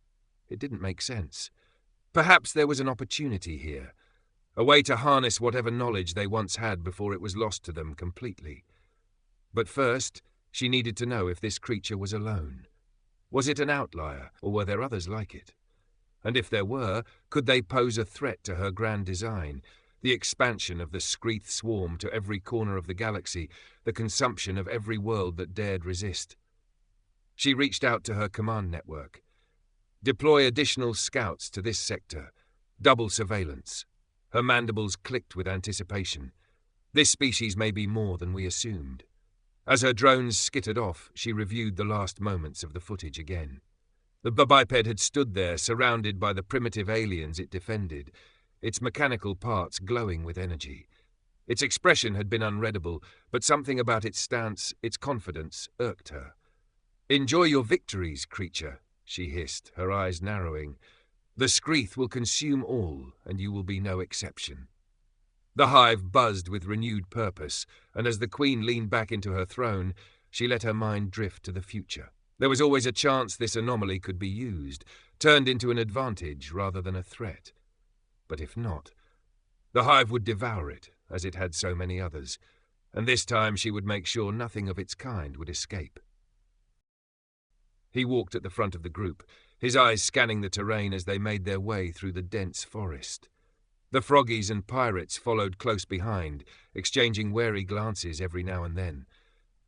It didn't make sense. Perhaps there was an opportunity here, a way to harness whatever knowledge they once had before it was lost to them completely. But first, she needed to know if this creature was alone. Was it an outlier, or were there others like it? And if there were, could they pose a threat to her grand design, the expansion of the Skreath swarm to every corner of the galaxy, the consumption of every world that dared resist? She reached out to her command network. "Deploy additional scouts to this sector. Double surveillance." Her mandibles clicked with anticipation. This species may be more than we assumed. As her drones skittered off, she reviewed the last moments of the footage again. The biped had stood there, surrounded by the primitive aliens it defended, its mechanical parts glowing with energy. Its expression had been unreadable, but something about its stance, its confidence, irked her. "Enjoy your victories, creature," she hissed, her eyes narrowing. "The Skreath will consume all, and you will be no exception." The hive buzzed with renewed purpose, and as the queen leaned back into her throne, she let her mind drift to the future. There was always a chance this anomaly could be used, turned into an advantage rather than a threat. But if not, the hive would devour it, as it had so many others, and this time she would make sure nothing of its kind would escape. He walked at the front of the group, his eyes scanning the terrain as they made their way through the dense forest. The froggies and pirates followed close behind, exchanging wary glances every now and then.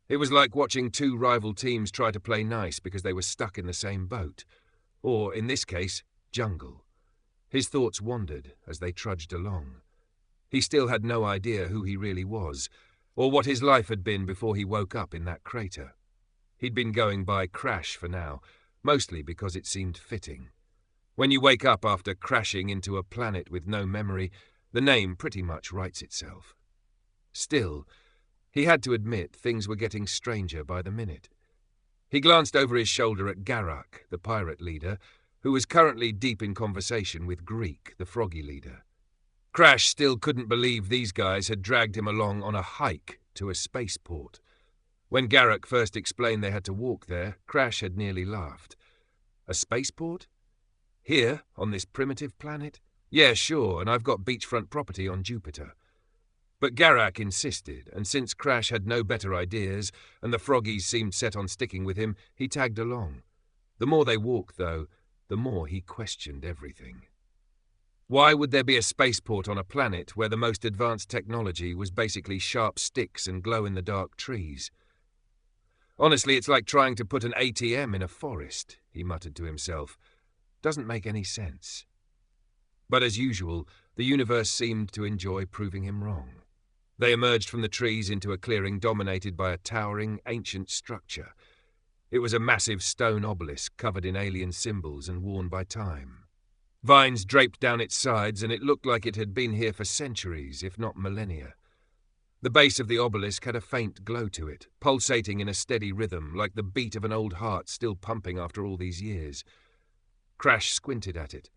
It was like watching two rival teams try to play nice because they were stuck in the same boat. Or, in this case, jungle. His thoughts wandered as they trudged along. He still had no idea who he really was, or what his life had been before he woke up in that crater. He'd been going by Crash for now, mostly because it seemed fitting. When you wake up after crashing into a planet with no memory, the name pretty much writes itself. Still, he had to admit things were getting stranger by the minute. He glanced over his shoulder at Garak, the pirate leader, who was currently deep in conversation with Greek, the froggy leader. Crash still couldn't believe these guys had dragged him along on a hike to a spaceport. When Garak first explained they had to walk there, Crash had nearly laughed. A spaceport? Here, on this primitive planet? Yeah, sure, and I've got beachfront property on Jupiter. But Garak insisted, and since Crash had no better ideas, and the froggies seemed set on sticking with him, he tagged along. The more they walked, though, the more he questioned everything. Why would there be a spaceport on a planet where the most advanced technology was basically sharp sticks and glow-in-the-dark trees? Honestly, it's like trying to put an ATM in a forest, he muttered to himself. Doesn't make any sense. But as usual, the universe seemed to enjoy proving him wrong. They emerged from the trees into a clearing dominated by a towering, ancient structure. It was a massive stone obelisk covered in alien symbols and worn by time. Vines draped down its sides, and it looked like it had been here for centuries, if not millennia. The base of the obelisk had a faint glow to it, pulsating in a steady rhythm, like the beat of an old heart still pumping after all these years. Crash squinted at it.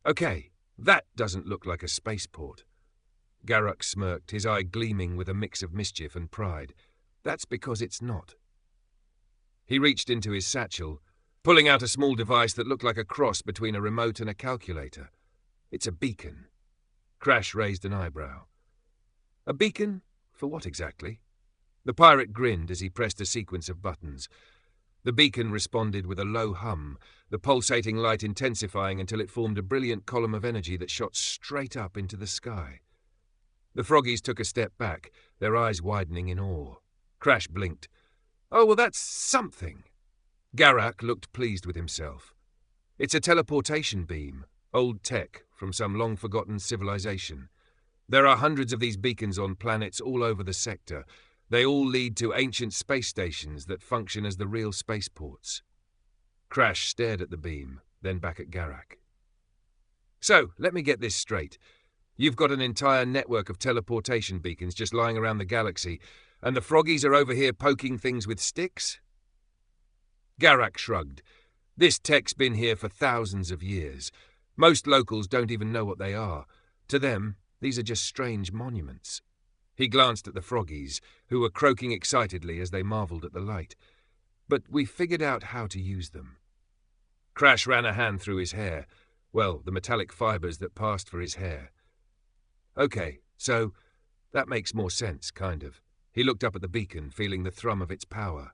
Okay, that doesn't look like a spaceport. Garak smirked, his eye gleaming with a mix of mischief and pride. That's because it's not. He reached into his satchel, pulling out a small device that looked like a cross between a remote and a calculator. It's a beacon. Crash raised an eyebrow. A beacon? For what exactly? The pirate grinned as he pressed a sequence of buttons. The beacon responded with a low hum, the pulsating light intensifying until it formed a brilliant column of energy that shot straight up into the sky. The froggies took a step back, their eyes widening in awe. Crash blinked. Oh, well, that's something. Garak looked pleased with himself. It's a teleportation beam, old tech from some long-forgotten civilization. There are hundreds of these beacons on planets all over the sector. They all lead to ancient space stations that function as the real spaceports. Crash stared at the beam, then back at Garak. So, let me get this straight. You've got an entire network of teleportation beacons just lying around the galaxy, and the froggies are over here poking things with sticks? Garak shrugged. This tech's been here for thousands of years. Most locals don't even know what they are. To them, these are just strange monuments. He glanced at the froggies, who were croaking excitedly as they marvelled at the light. But we figured out how to use them. Crash ran a hand through his hair. Well, the metallic fibres that passed for his hair. Okay, so that makes more sense, kind of. He looked up at the beacon, feeling the thrum of its power.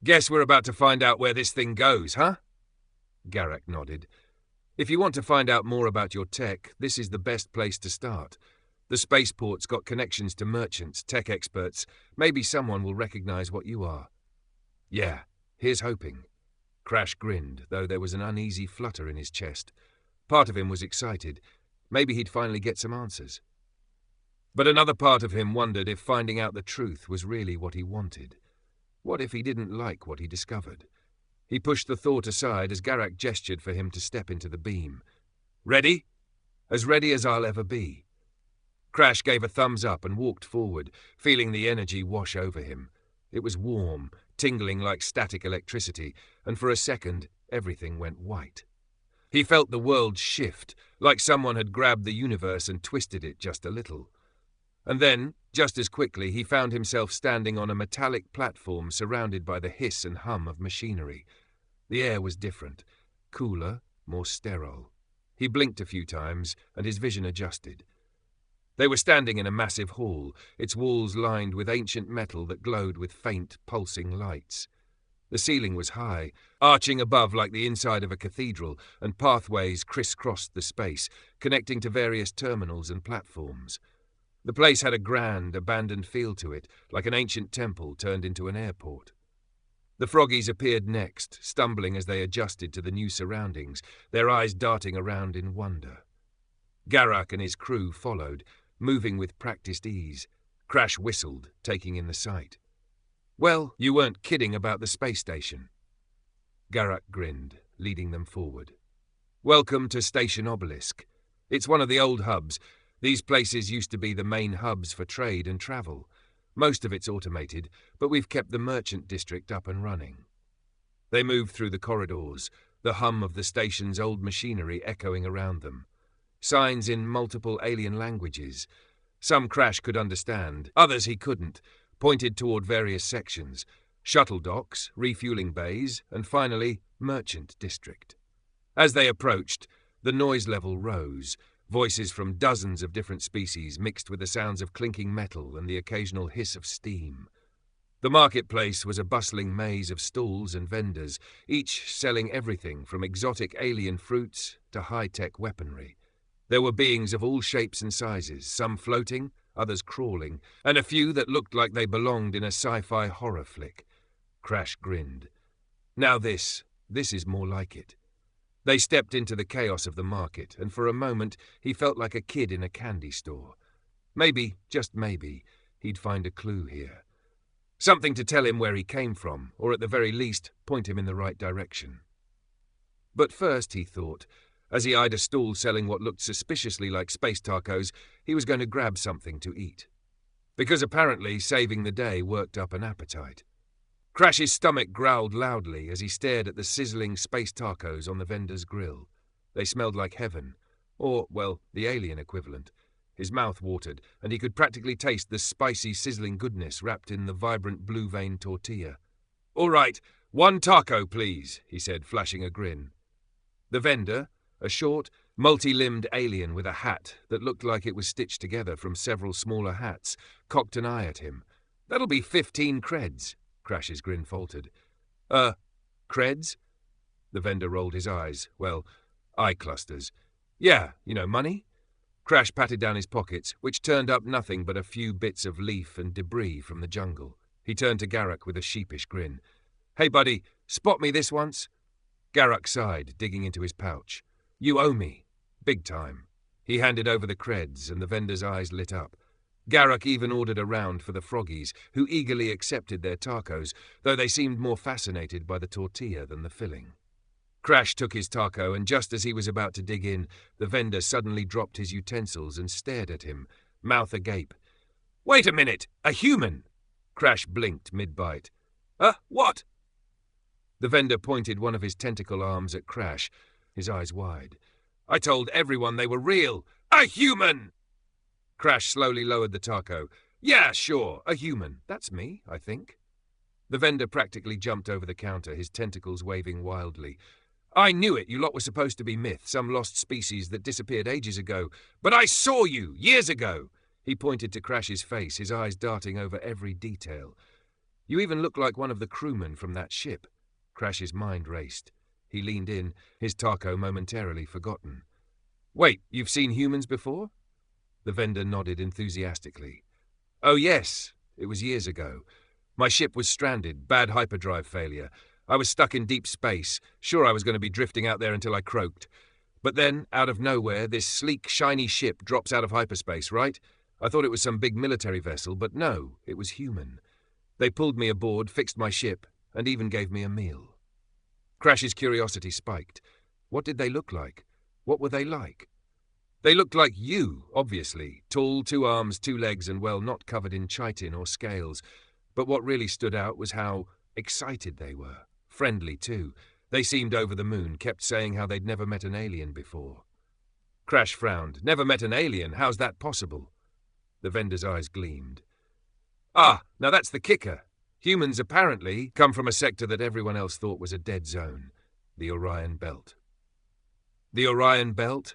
Guess we're about to find out where this thing goes, huh? Garak nodded. If you want to find out more about your tech, this is the best place to start. The spaceport's got connections to merchants, tech experts. Maybe someone will recognize what you are. Yeah, here's hoping. Crash grinned, though there was an uneasy flutter in his chest. Part of him was excited. Maybe he'd finally get some answers. But another part of him wondered if finding out the truth was really what he wanted. What if he didn't like what he discovered? He pushed the thought aside as Garak gestured for him to step into the beam. Ready? As ready as I'll ever be. Crash gave a thumbs up and walked forward, feeling the energy wash over him. It was warm, tingling like static electricity, and for a second, everything went white. He felt the world shift, like someone had grabbed the universe and twisted it just a little. And then, just as quickly, he found himself standing on a metallic platform surrounded by the hiss and hum of machinery. The air was different, cooler, more sterile. He blinked a few times, and his vision adjusted. They were standing in a massive hall, its walls lined with ancient metal that glowed with faint, pulsing lights. The ceiling was high, arching above like the inside of a cathedral, and pathways crisscrossed the space, connecting to various terminals and platforms. The place had a grand, abandoned feel to it, like an ancient temple turned into an airport. The froggies appeared next, stumbling as they adjusted to the new surroundings, their eyes darting around in wonder. Garak and his crew followed, moving with practiced ease. Crash whistled, taking in the sight. Well, you weren't kidding about the space station. Garak grinned, leading them forward. Welcome to Station Obelisk. It's one of the old hubs. These places used to be the main hubs for trade and travel. Most of it's automated, but we've kept the merchant district up and running. They moved through the corridors, the hum of the station's old machinery echoing around them. Signs in multiple alien languages. Some Crash could understand, others he couldn't, pointed toward various sections. Shuttle docks, refueling bays, and finally, merchant district. As they approached, the noise level rose. Voices from dozens of different species mixed with the sounds of clinking metal and the occasional hiss of steam. The marketplace was a bustling maze of stalls and vendors, each selling everything from exotic alien fruits to high-tech weaponry. There were beings of all shapes and sizes, some floating, others crawling, and a few that looked like they belonged in a sci-fi horror flick. Crash grinned. Now this is more like it. They stepped into the chaos of the market, and for a moment he felt like a kid in a candy store. Maybe, just maybe, he'd find a clue here. Something to tell him where he came from, or at the very least, point him in the right direction. But first, he thought, as he eyed a stall selling what looked suspiciously like space tacos, he was going to grab something to eat. Because apparently saving the day worked up an appetite. Crash's stomach growled loudly as he stared at the sizzling space tacos on the vendor's grill. They smelled like heaven, or, well, the alien equivalent. His mouth watered, and he could practically taste the spicy, sizzling goodness wrapped in the vibrant blue-veined tortilla. "All right, 1 taco, please," he said, flashing a grin. The vendor, a short, multi-limbed alien with a hat that looked like it was stitched together from several smaller hats, cocked an eye at him. "That'll be 15 creds," Crash's grin faltered. Creds?" The vendor rolled his eyes. Well, eye clusters. "Yeah, money?" Crash patted down his pockets, which turned up nothing but a few bits of leaf and debris from the jungle. He turned to Garak with a sheepish grin. "Hey, buddy, spot me this once?" Garak sighed, digging into his pouch. "You owe me. Big time." He handed over the creds, and the vendor's eyes lit up. Garak even ordered a round for the froggies, who eagerly accepted their tacos, though they seemed more fascinated by the tortilla than the filling. Crash took his taco, and just as he was about to dig in, the vendor suddenly dropped his utensils and stared at him, mouth agape. "Wait a minute! A human!" Crash blinked mid-bite. What?" The vendor pointed one of his tentacle arms at Crash, his eyes wide. "I told everyone they were real! A human!" Crash slowly lowered the taco. "Yeah, sure, a human. That's me, I think." The vendor practically jumped over the counter, his tentacles waving wildly. "I knew it, you lot were supposed to be myth, some lost species that disappeared ages ago. But I saw you, years ago!" He pointed to Crash's face, his eyes darting over every detail. "You even look like one of the crewmen from that ship." Crash's mind raced. He leaned in, his taco momentarily forgotten. "Wait, you've seen humans before?" The vendor nodded enthusiastically. "Oh yes, it was years ago. My ship was stranded, bad hyperdrive failure. I was stuck in deep space, sure I was going to be drifting out there until I croaked. But then, out of nowhere, this sleek, shiny ship drops out of hyperspace, right? I thought it was some big military vessel, but no, it was human. They pulled me aboard, fixed my ship, and even gave me a meal." Crash's curiosity spiked. What did they look like? What were they like? They looked like you, obviously. Tall, 2 arms, 2 legs, and, well, not covered in chitin or scales. But what really stood out was how excited they were. Friendly, too. They seemed over the moon, kept saying how they'd never met an alien before. Crash frowned. "Never met an alien? How's that possible?" The vendor's eyes gleamed. "Ah, now that's the kicker. Humans apparently come from a sector that everyone else thought was a dead zone. The Orion Belt." "The Orion Belt?"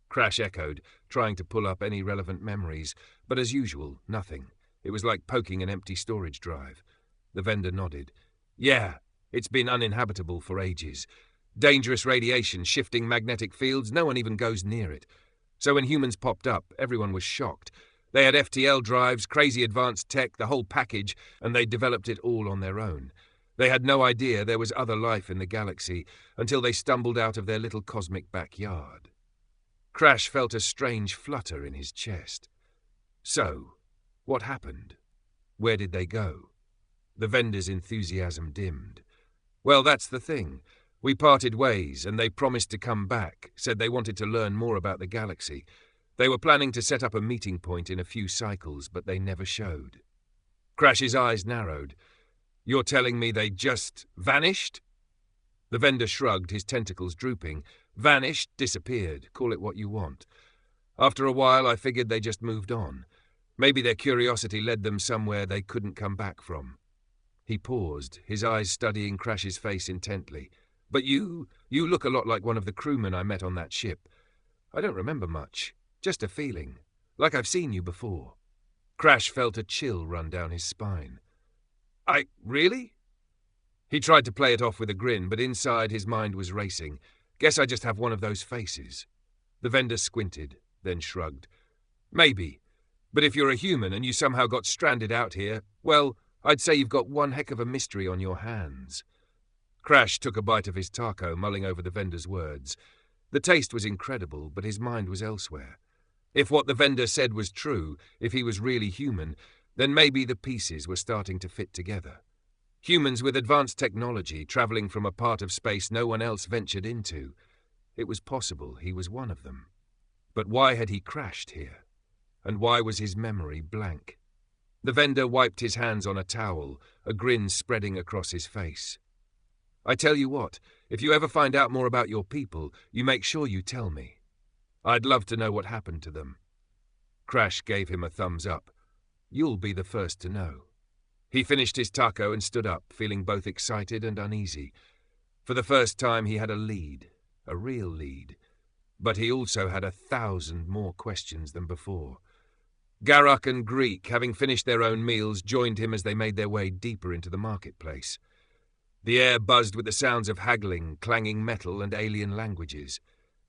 Crash echoed, trying to pull up any relevant memories, but as usual, nothing. It was like poking an empty storage drive. The vendor nodded. "Yeah, it's been uninhabitable for ages. Dangerous radiation, shifting magnetic fields, no one even goes near it. So when humans popped up, everyone was shocked. They had FTL drives, crazy advanced tech, the whole package, and they developed it all on their own. They had no idea there was other life in the galaxy until they stumbled out of their little cosmic backyard." Crash felt a strange flutter in his chest. So, what happened? Where did they go? The vendor's enthusiasm dimmed. "Well, that's the thing. We parted ways, and they promised to come back, said they wanted to learn more about the galaxy. They were planning to set up a meeting point in a few cycles, but they never showed." Crash's eyes narrowed. "You're telling me they just vanished?" The vendor shrugged, his tentacles drooping. "Vanished, disappeared, call it what you want. After a while, I figured they just moved on. Maybe their curiosity led them somewhere they couldn't come back from." He paused, his eyes studying Crash's face intently. "But you look a lot like one of the crewmen I met on that ship. I don't remember much, just a feeling, like I've seen you before." Crash felt a chill run down his spine. Really?" He tried to play it off with a grin, but inside his mind was racing. "Guess I just have one of those faces." The vendor squinted, then shrugged. Maybe. But if you're a human and you somehow got stranded out here, well, I'd say you've got one heck of a mystery on your hands. Crash took a bite of his taco, mulling over the vendor's words. The taste was incredible, but his mind was elsewhere. If what the vendor said was true, if he was really human, then maybe the pieces were starting to fit together. Humans with advanced technology travelling from a part of space no one else ventured into. It was possible he was one of them. But why had he crashed here? And why was his memory blank? The vendor wiped his hands on a towel, a grin spreading across his face. I tell you what, if you ever find out more about your people, you make sure you tell me. I'd love to know what happened to them. Crash gave him a thumbs up. You'll be the first to know. He finished his taco and stood up, feeling both excited and uneasy. For the first time he had a lead, a real lead. But he also had 1,000 more questions than before. Garak and Greek, having finished their own meals, joined him as they made their way deeper into the marketplace. The air buzzed with the sounds of haggling, clanging metal, and alien languages.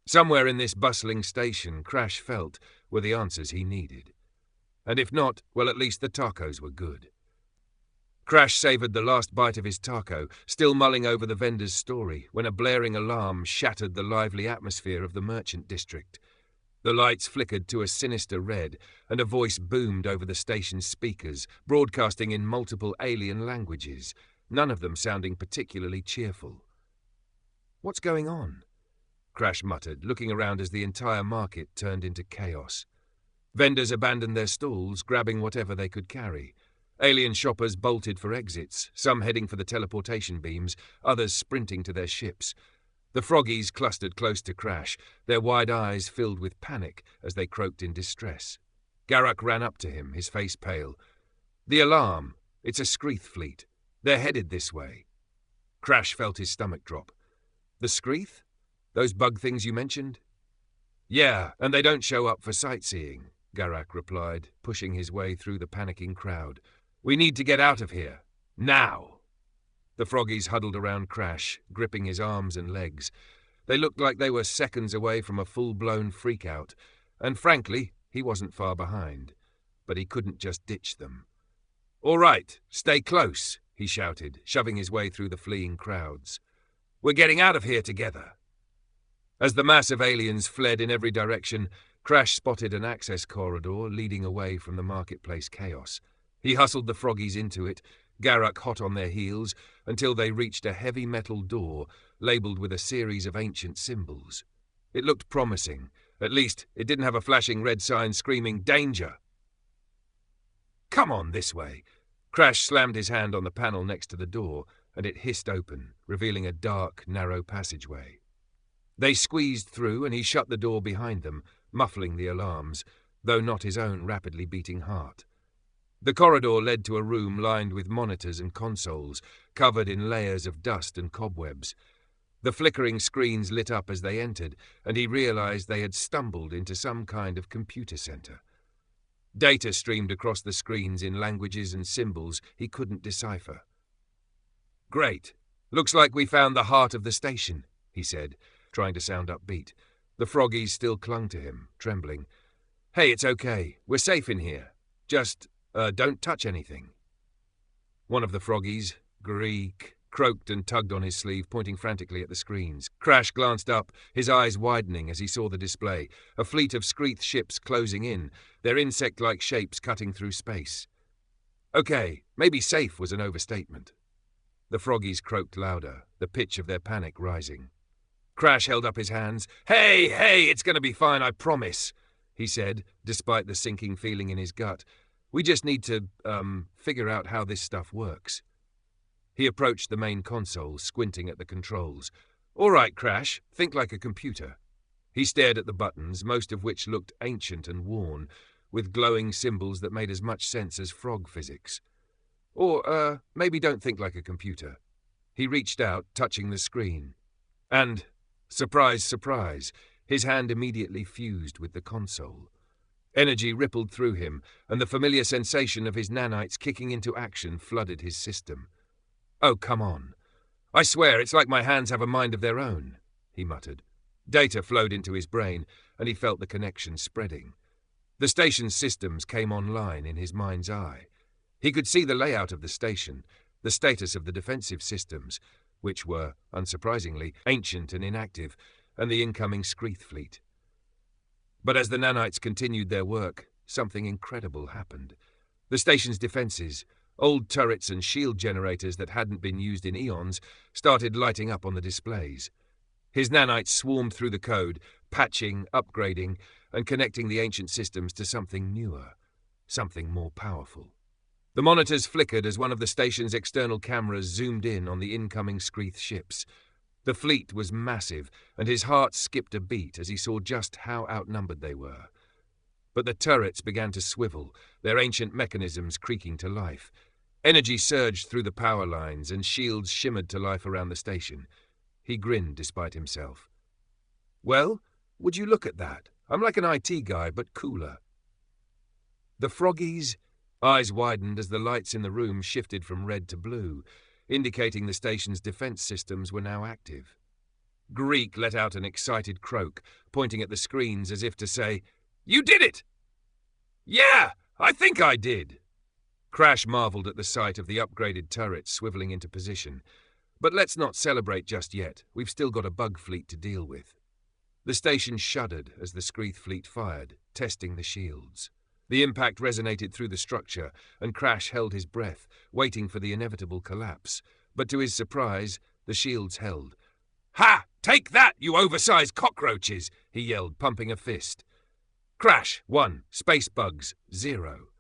Somewhere in this bustling station, Crash felt, were the answers he needed. And if not, well, at least the tacos were good. Crash savoured the last bite of his taco, still mulling over the vendor's story, when a blaring alarm shattered the lively atmosphere of the merchant district. The lights flickered to a sinister red, and a voice boomed over the station's speakers, broadcasting in multiple alien languages, none of them sounding particularly cheerful. What's going on? Crash muttered, looking around as the entire market turned into chaos. Vendors abandoned their stalls, grabbing whatever they could carry. Alien shoppers bolted for exits, some heading for the teleportation beams, others sprinting to their ships. The froggies clustered close to Crash, their wide eyes filled with panic as they croaked in distress. Garak ran up to him, his face pale. The alarm! It's a Screeth fleet. They're headed this way. Crash felt his stomach drop. The Screeth? Those bug things you mentioned? Yeah, and they don't show up for sightseeing, Garak replied, pushing his way through the panicking crowd. We need to get out of here. Now! The froggies huddled around Crash, gripping his arms and legs. They looked like they were seconds away from a full-blown freak-out, and frankly, he wasn't far behind. But he couldn't just ditch them. All right, stay close, he shouted, shoving his way through the fleeing crowds. We're getting out of here together. As the mass of aliens fled in every direction, Crash spotted an access corridor leading away from the marketplace chaos. He hustled the froggies into it, Garak hot on their heels, until they reached a heavy metal door labelled with a series of ancient symbols. It looked promising. At least, it didn't have a flashing red sign screaming, Danger! Come on, this way. Crash slammed his hand on the panel next to the door, and it hissed open, revealing a dark, narrow passageway. They squeezed through, and he shut the door behind them, muffling the alarms, though not his own rapidly beating heart. The corridor led to a room lined with monitors and consoles, covered in layers of dust and cobwebs. The flickering screens lit up as they entered, and he realized they had stumbled into some kind of computer center. Data streamed across the screens in languages and symbols he couldn't decipher. Great. Looks like we found the heart of the station, he said, trying to sound upbeat. The froggies still clung to him, trembling. Hey, it's okay. We're safe in here. Just, don't touch anything. One of the froggies, Greek, croaked and tugged on his sleeve, pointing frantically at the screens. Crash glanced up, his eyes widening as he saw the display. A fleet of Screeth ships closing in, their insect-like shapes cutting through space. Okay, maybe safe was an overstatement. The froggies croaked louder, the pitch of their panic rising. Crash held up his hands. Hey, it's going to be fine, I promise, he said, despite the sinking feeling in his gut. We just need to, figure out how this stuff works. He approached the main console, squinting at the controls. All right, Crash, think like a computer. He stared at the buttons, most of which looked ancient and worn, with glowing symbols that made as much sense as frog physics. Or, maybe don't think like a computer. He reached out, touching the screen. And, surprise, surprise, his hand immediately fused with the console. Energy rippled through him, and the familiar sensation of his nanites kicking into action flooded his system. Oh, come on. I swear, it's like my hands have a mind of their own, he muttered. Data flowed into his brain, and he felt the connection spreading. The station's systems came online in his mind's eye. He could see the layout of the station, the status of the defensive systems, which were, unsurprisingly, ancient and inactive, and the incoming Skreath fleet. But as the nanites continued their work, something incredible happened. The station's defenses, old turrets and shield generators that hadn't been used in eons, started lighting up on the displays. His nanites swarmed through the code, patching, upgrading, and connecting the ancient systems to something newer, something more powerful. The monitors flickered as one of the station's external cameras zoomed in on the incoming Skreath ships. The fleet was massive, and his heart skipped a beat as he saw just how outnumbered they were. But the turrets began to swivel, their ancient mechanisms creaking to life. Energy surged through the power lines, and shields shimmered to life around the station. He grinned despite himself. "Well, would you look at that? I'm like an IT guy, but cooler." The froggies' eyes widened as the lights in the room shifted from red to blue, indicating the station's defense systems were now active. Greek let out an excited croak, pointing at the screens as if to say, "You did it!" "Yeah, I think I did." Crash marveled at the sight of the upgraded turrets swiveling into position. "But let's not celebrate just yet. We've still got a bug fleet to deal with." The station shuddered as the Skreath fleet fired, testing the shields. The impact resonated through the structure, and Crash held his breath, waiting for the inevitable collapse. But to his surprise, the shields held. "Ha! Take that, you oversized cockroaches!" he yelled, pumping a fist. Crash, 1. Space bugs, 0.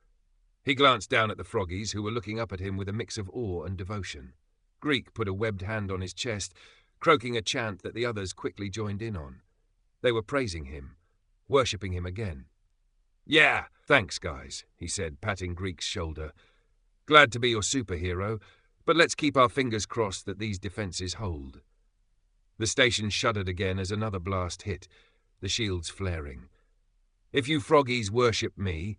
He glanced down at the froggies, who were looking up at him with a mix of awe and devotion. Greek put a webbed hand on his chest, croaking a chant that the others quickly joined in on. They were praising him, worshipping him again. "Yeah, thanks, guys," he said, patting Greek's shoulder. "Glad to be your superhero, but let's keep our fingers crossed that these defenses hold." The station shuddered again as another blast hit, the shields flaring. "If you froggies worship me,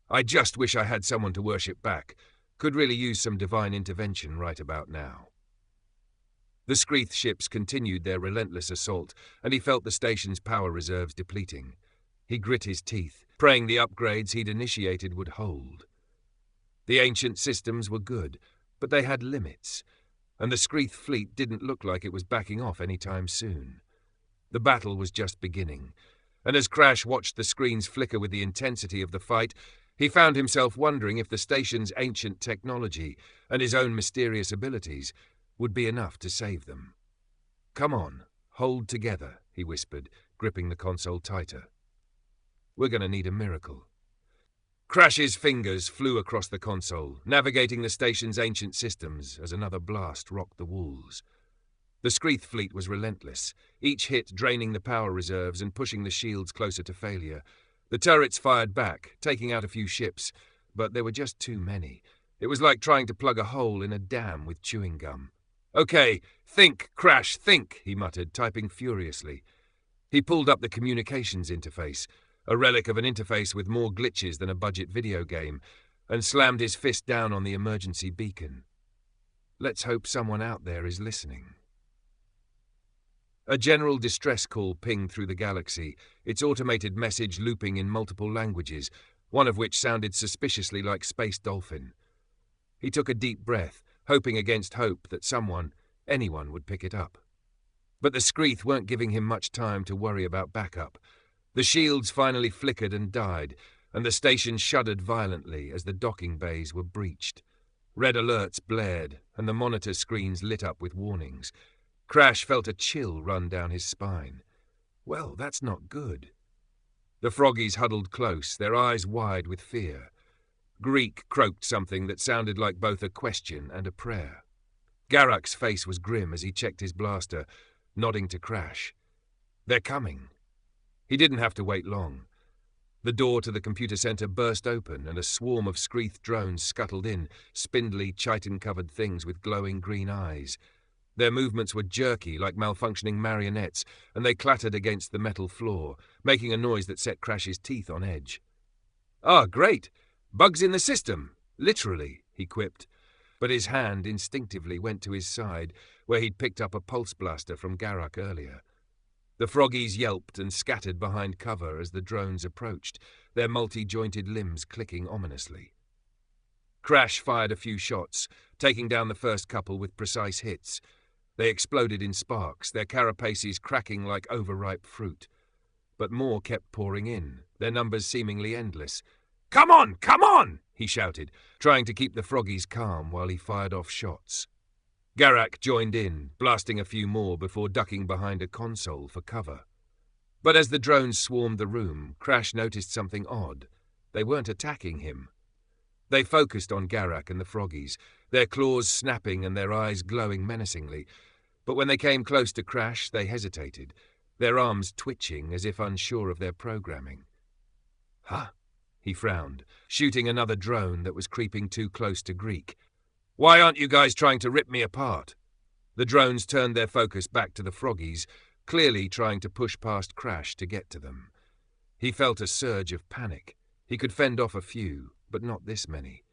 I just wish I had someone to worship back. Could really use some divine intervention right about now." The Skreath ships continued their relentless assault, and he felt the station's power reserves depleting. He grit his teeth, praying the upgrades he'd initiated would hold. The ancient systems were good, but they had limits, and the Skreath fleet didn't look like it was backing off any time soon. The battle was just beginning, and as Crash watched the screens flicker with the intensity of the fight, he found himself wondering if the station's ancient technology and his own mysterious abilities would be enough to save them. "Come on, hold together," he whispered, gripping the console tighter. "We're going to need a miracle." Crash's fingers flew across the console, navigating the station's ancient systems as another blast rocked the walls. The Skreath fleet was relentless, each hit draining the power reserves and pushing the shields closer to failure. The turrets fired back, taking out a few ships, but there were just too many. It was like trying to plug a hole in a dam with chewing gum. "Okay, think, Crash, think," he muttered, typing furiously. He pulled up the communications interface, a relic of an interface with more glitches than a budget video game, and slammed his fist down on the emergency beacon. Let's hope someone out there is listening. A general distress call pinged through the galaxy, its automated message looping in multiple languages, one of which sounded suspiciously like Space Dolphin. He took a deep breath, hoping against hope that someone, anyone, would pick it up. But the Skreath weren't giving him much time to worry about backup. The shields finally flickered and died, and the station shuddered violently as the docking bays were breached. Red alerts blared, and the monitor screens lit up with warnings. Crash felt a chill run down his spine. Well, that's not good. The froggies huddled close, their eyes wide with fear. Greek croaked something that sounded like both a question and a prayer. Garak's face was grim as he checked his blaster, nodding to Crash. "They're coming." He didn't have to wait long. The door to the computer center burst open, and a swarm of Skreath drones scuttled in, spindly, chitin-covered things with glowing green eyes. Their movements were jerky, like malfunctioning marionettes, and they clattered against the metal floor, making a noise that set Crash's teeth on edge. "Ah, great! Bugs in the system! Literally," he quipped, but his hand instinctively went to his side, where he'd picked up a pulse blaster from Garak earlier. The froggies yelped and scattered behind cover as the drones approached, their multi-jointed limbs clicking ominously. Crash fired a few shots, taking down the first couple with precise hits. They exploded in sparks, their carapaces cracking like overripe fruit. But more kept pouring in, their numbers seemingly endless. "Come on! Come on!" he shouted, trying to keep the froggies calm while he fired off shots. Garak joined in, blasting a few more before ducking behind a console for cover. But as the drones swarmed the room, Crash noticed something odd. They weren't attacking him. They focused on Garak and the froggies, their claws snapping and their eyes glowing menacingly. But when they came close to Crash, they hesitated, their arms twitching as if unsure of their programming. "Huh?" he frowned, shooting another drone that was creeping too close to Greek. "Why aren't you guys trying to rip me apart?" The drones turned their focus back to the froggies, clearly trying to push past Crash to get to them. He felt a surge of panic. He could fend off a few, but not this many.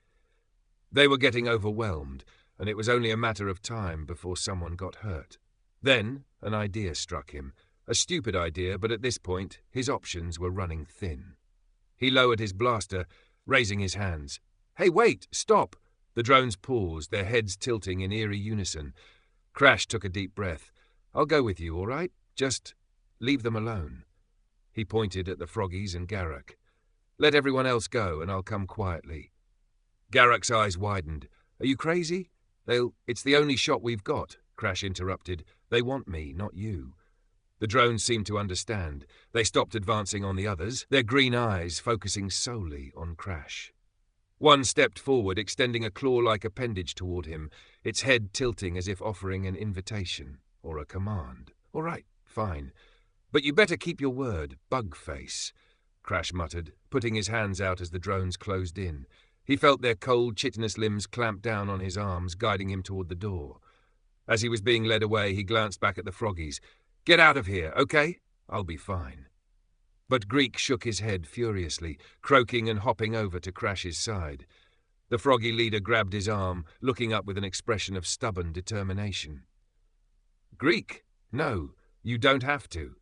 They were getting overwhelmed, and it was only a matter of time before someone got hurt. Then an idea struck him. A stupid idea, but at this point, his options were running thin. He lowered his blaster, raising his hands. "Hey, wait! Stop!" The drones paused, their heads tilting in eerie unison. Crash took a deep breath. "I'll go with you, all right? Just leave them alone." He pointed at the froggies and Garak. "Let everyone else go, and I'll come quietly." Garak's eyes widened. "Are you crazy?" It's the only shot we've got," Crash interrupted. "They want me, not you." The drones seemed to understand. They stopped advancing on the others, their green eyes focusing solely on Crash. One stepped forward, extending a claw-like appendage toward him, its head tilting as if offering an invitation or a command. "All right, fine. But you better keep your word, bug-face," Crash muttered, putting his hands out as the drones closed in. He felt their cold, chitinous limbs clamp down on his arms, guiding him toward the door. As he was being led away, he glanced back at the froggies. "Get out of here, okay? I'll be fine." But Greek shook his head furiously, croaking and hopping over to Crash's side. The froggy leader grabbed his arm, looking up with an expression of stubborn determination. "Greek, no, you don't have to."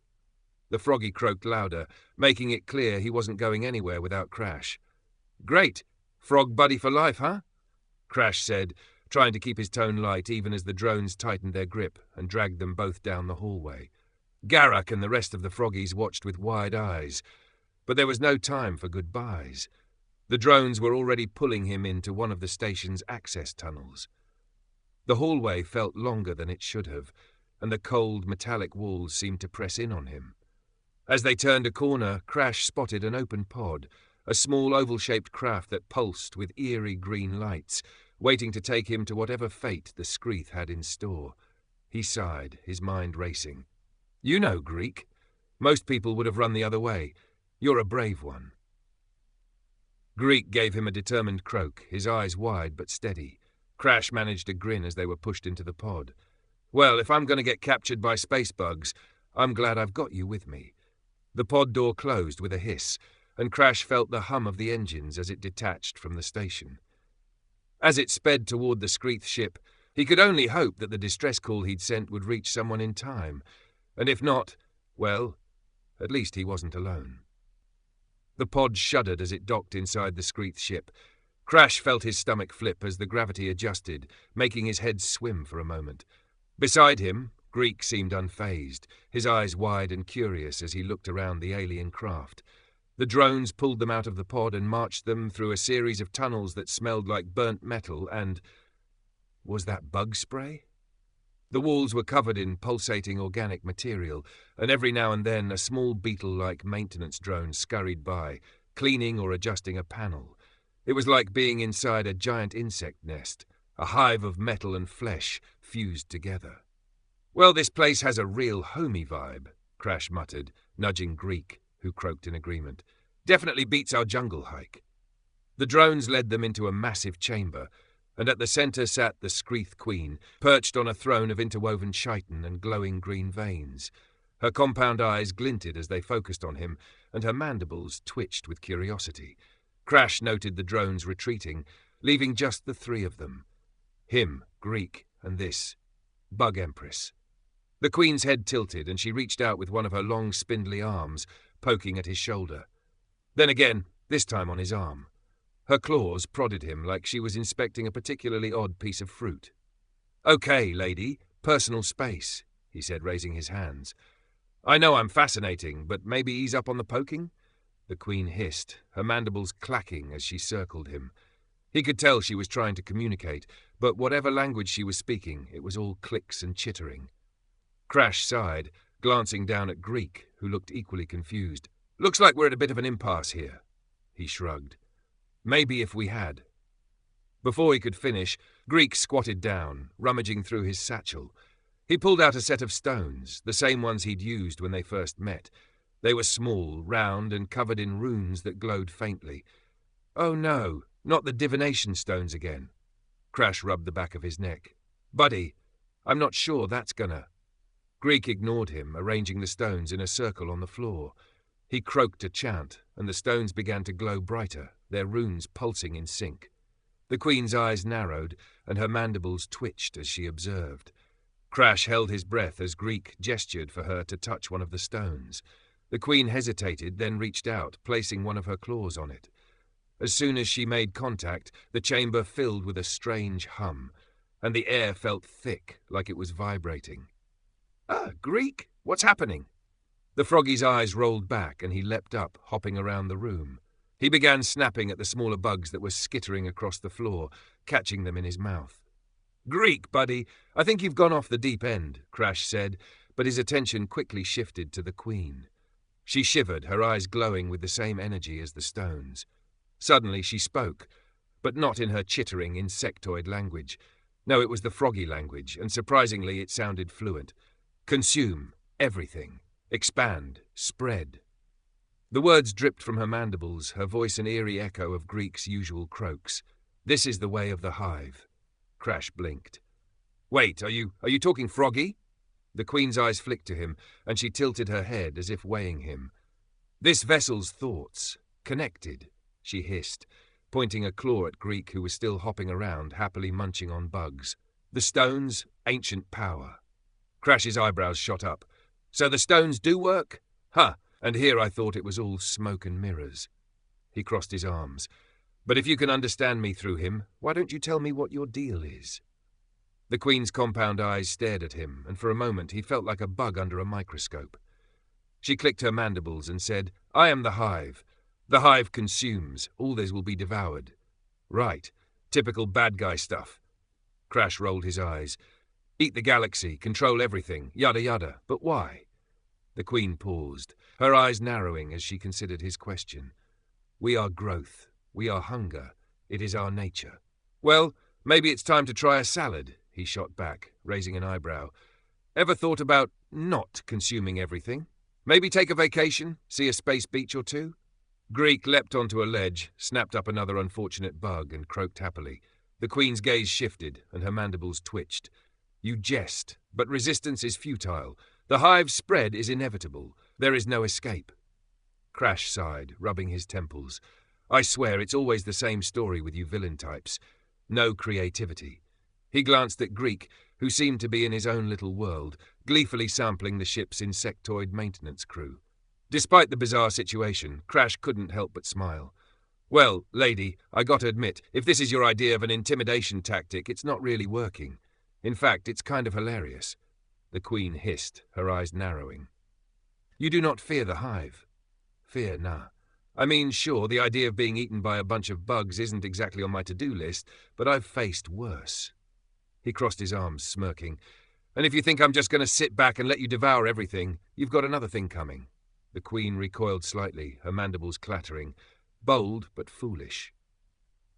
The froggy croaked louder, making it clear he wasn't going anywhere without Crash. "Great. Frog buddy for life, huh?" Crash said, trying to keep his tone light even as the drones tightened their grip and dragged them both down the hallway. Garak and the rest of the froggies watched with wide eyes, but there was no time for goodbyes. The drones were already pulling him into one of the station's access tunnels. The hallway felt longer than it should have, and the cold, metallic walls seemed to press in on him. As they turned a corner, Crash spotted an open pod, a small oval-shaped craft that pulsed with eerie green lights, waiting to take him to whatever fate the Screeth had in store. He sighed, his mind racing. "You know, Greek. Most people would have run the other way. You're a brave one." Greek gave him a determined croak, his eyes wide but steady. Crash managed a grin as they were pushed into the pod. "Well, if I'm going to get captured by space bugs, I'm glad I've got you with me." The pod door closed with a hiss, and Crash felt the hum of the engines as it detached from the station. As it sped toward the Screeth ship, he could only hope that the distress call he'd sent would reach someone in time, and if not, well, at least he wasn't alone. The pod shuddered as it docked inside the Screeth ship. Crash felt his stomach flip as the gravity adjusted, making his head swim for a moment. Beside him, Greek seemed unfazed, his eyes wide and curious as he looked around the alien craft. The drones pulled them out of the pod and marched them through a series of tunnels that smelled like burnt metal and... was that bug spray? The walls were covered in pulsating organic material, and every now and then a small beetle-like maintenance drone scurried by, cleaning or adjusting a panel. It was like being inside a giant insect nest, a hive of metal and flesh fused together. "Well, this place has a real homey vibe," Crash muttered, nudging Greek, who croaked in agreement. "Definitely beats our jungle hike." The drones led them into a massive chamber, and at the center sat the Screeth Queen, perched on a throne of interwoven chitin and glowing green veins. Her compound eyes glinted as they focused on him, and her mandibles twitched with curiosity. Crash noted the drones retreating, leaving just the three of them. Him, Greek, and this Bug Empress. The Queen's head tilted, and she reached out with one of her long, spindly arms, poking at his shoulder. Then again, this time on his arm. Her claws prodded him like she was inspecting a particularly odd piece of fruit. "Okay, lady, personal space," he said, raising his hands. "I know I'm fascinating, but maybe ease up on the poking?" The Queen hissed, her mandibles clacking as she circled him. He could tell she was trying to communicate, but whatever language she was speaking, it was all clicks and chittering. Crash sighed, glancing down at Greek, who looked equally confused. "Looks like we're at a bit of an impasse here." He shrugged. "Maybe if we had." Before he could finish, Greek squatted down, rummaging through his satchel. He pulled out a set of stones, the same ones he'd used when they first met. They were small, round, and covered in runes that glowed faintly. "Oh no, not the divination stones again." Crash rubbed the back of his neck. "Buddy, I'm not sure that's gonna..." Greek ignored him, arranging the stones in a circle on the floor. He croaked a chant, and the stones began to glow brighter, their runes pulsing in sync. The Queen's eyes narrowed, and her mandibles twitched as she observed. Crash held his breath as Greek gestured for her to touch one of the stones. The Queen hesitated, then reached out, placing one of her claws on it. As soon as she made contact, the chamber filled with a strange hum, and the air felt thick, like it was vibrating. Greek, what's happening?" The froggy's eyes rolled back, and he leapt up, hopping around the room. He began snapping at the smaller bugs that were skittering across the floor, catching them in his mouth. "Greek, buddy, I think you've gone off the deep end," Crash said, but his attention quickly shifted to the Queen. She shivered, her eyes glowing with the same energy as the stones. Suddenly she spoke, but not in her chittering, insectoid language. No, it was the froggy language, and surprisingly it sounded fluent. "Consume everything. Expand. Spread." The words dripped from her mandibles, her voice an eerie echo of Greek's usual croaks. "This is the way of the hive." Crash blinked. "Wait, are you talking froggy?" The Queen's eyes flicked to him, and she tilted her head as if weighing him. "This vessel's thoughts. Connected," she hissed, pointing a claw at Greek, who was still hopping around, happily munching on bugs. "The stones, ancient power." Crash's eyebrows shot up. "So the stones do work? Huh, and here I thought it was all smoke and mirrors." He crossed his arms. "But if you can understand me through him, why don't you tell me what your deal is?" The Queen's compound eyes stared at him, and for a moment he felt like a bug under a microscope. She clicked her mandibles and said, "I am the hive. The hive consumes. All this will be devoured." "Right. Typical bad guy stuff." Crash rolled his eyes. "Eat the galaxy, control everything, yada yada. But why?" The Queen paused, her eyes narrowing as she considered his question. "We are growth. We are hunger. It is our nature." "Well, maybe it's time to try a salad," he shot back, raising an eyebrow. "Ever thought about not consuming everything? Maybe take a vacation, see a space beach or two?" Greek leapt onto a ledge, snapped up another unfortunate bug, and croaked happily. The Queen's gaze shifted, and her mandibles twitched. "You jest, but resistance is futile. The hive's spread is inevitable. There is no escape." Crash sighed, rubbing his temples. "I swear it's always the same story with you villain types. No creativity." He glanced at Greek, who seemed to be in his own little world, gleefully sampling the ship's insectoid maintenance crew. Despite the bizarre situation, Crash couldn't help but smile. "Well, lady, I gotta admit, if this is your idea of an intimidation tactic, it's not really working. In fact, it's kind of hilarious." The Queen hissed, her eyes narrowing. "You do not fear the hive?" "Fear, nah. I mean, sure, the idea of being eaten by a bunch of bugs isn't exactly on my to-do list, but I've faced worse." He crossed his arms, smirking. "And if you think I'm just going to sit back and let you devour everything, you've got another thing coming." The Queen recoiled slightly, her mandibles clattering. Bold, but foolish.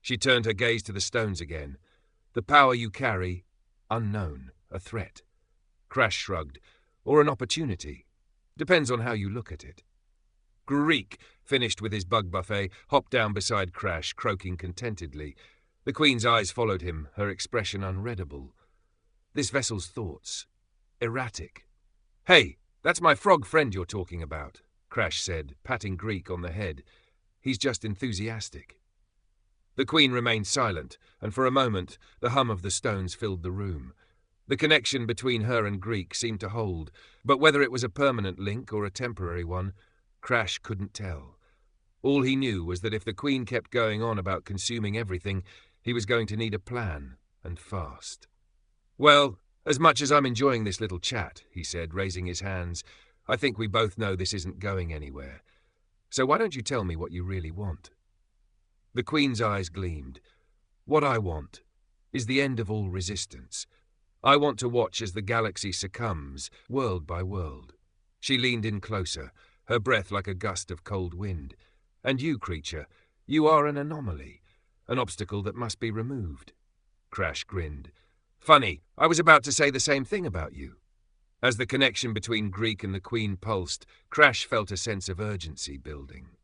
She turned her gaze to the stones again. "The power you carry, unknown, a threat." Crash shrugged. "Or an opportunity. Depends on how you look at it." Greek, finished with his bug buffet, hopped down beside Crash, croaking contentedly. The Queen's eyes followed him, her expression unreadable. "This vessel's thoughts. Erratic." "Hey, that's my frog friend you're talking about," Crash said, patting Greek on the head. "He's just enthusiastic." The Queen remained silent, and for a moment the hum of the stones filled the room. The connection between her and Greek seemed to hold, but whether it was a permanent link or a temporary one, Crash couldn't tell. All he knew was that if the Queen kept going on about consuming everything, he was going to need a plan, and fast. "Well, as much as I'm enjoying this little chat," he said, raising his hands, "I think we both know this isn't going anywhere. So why don't you tell me what you really want?" The Queen's eyes gleamed. "What I want is the end of all resistance. I want to watch as the galaxy succumbs, world by world." She leaned in closer, her breath like a gust of cold wind. "And you, creature, you are an anomaly, an obstacle that must be removed." Crash grinned. "Funny, I was about to say the same thing about you." As the connection between Greek and the Queen pulsed, Crash felt a sense of urgency building.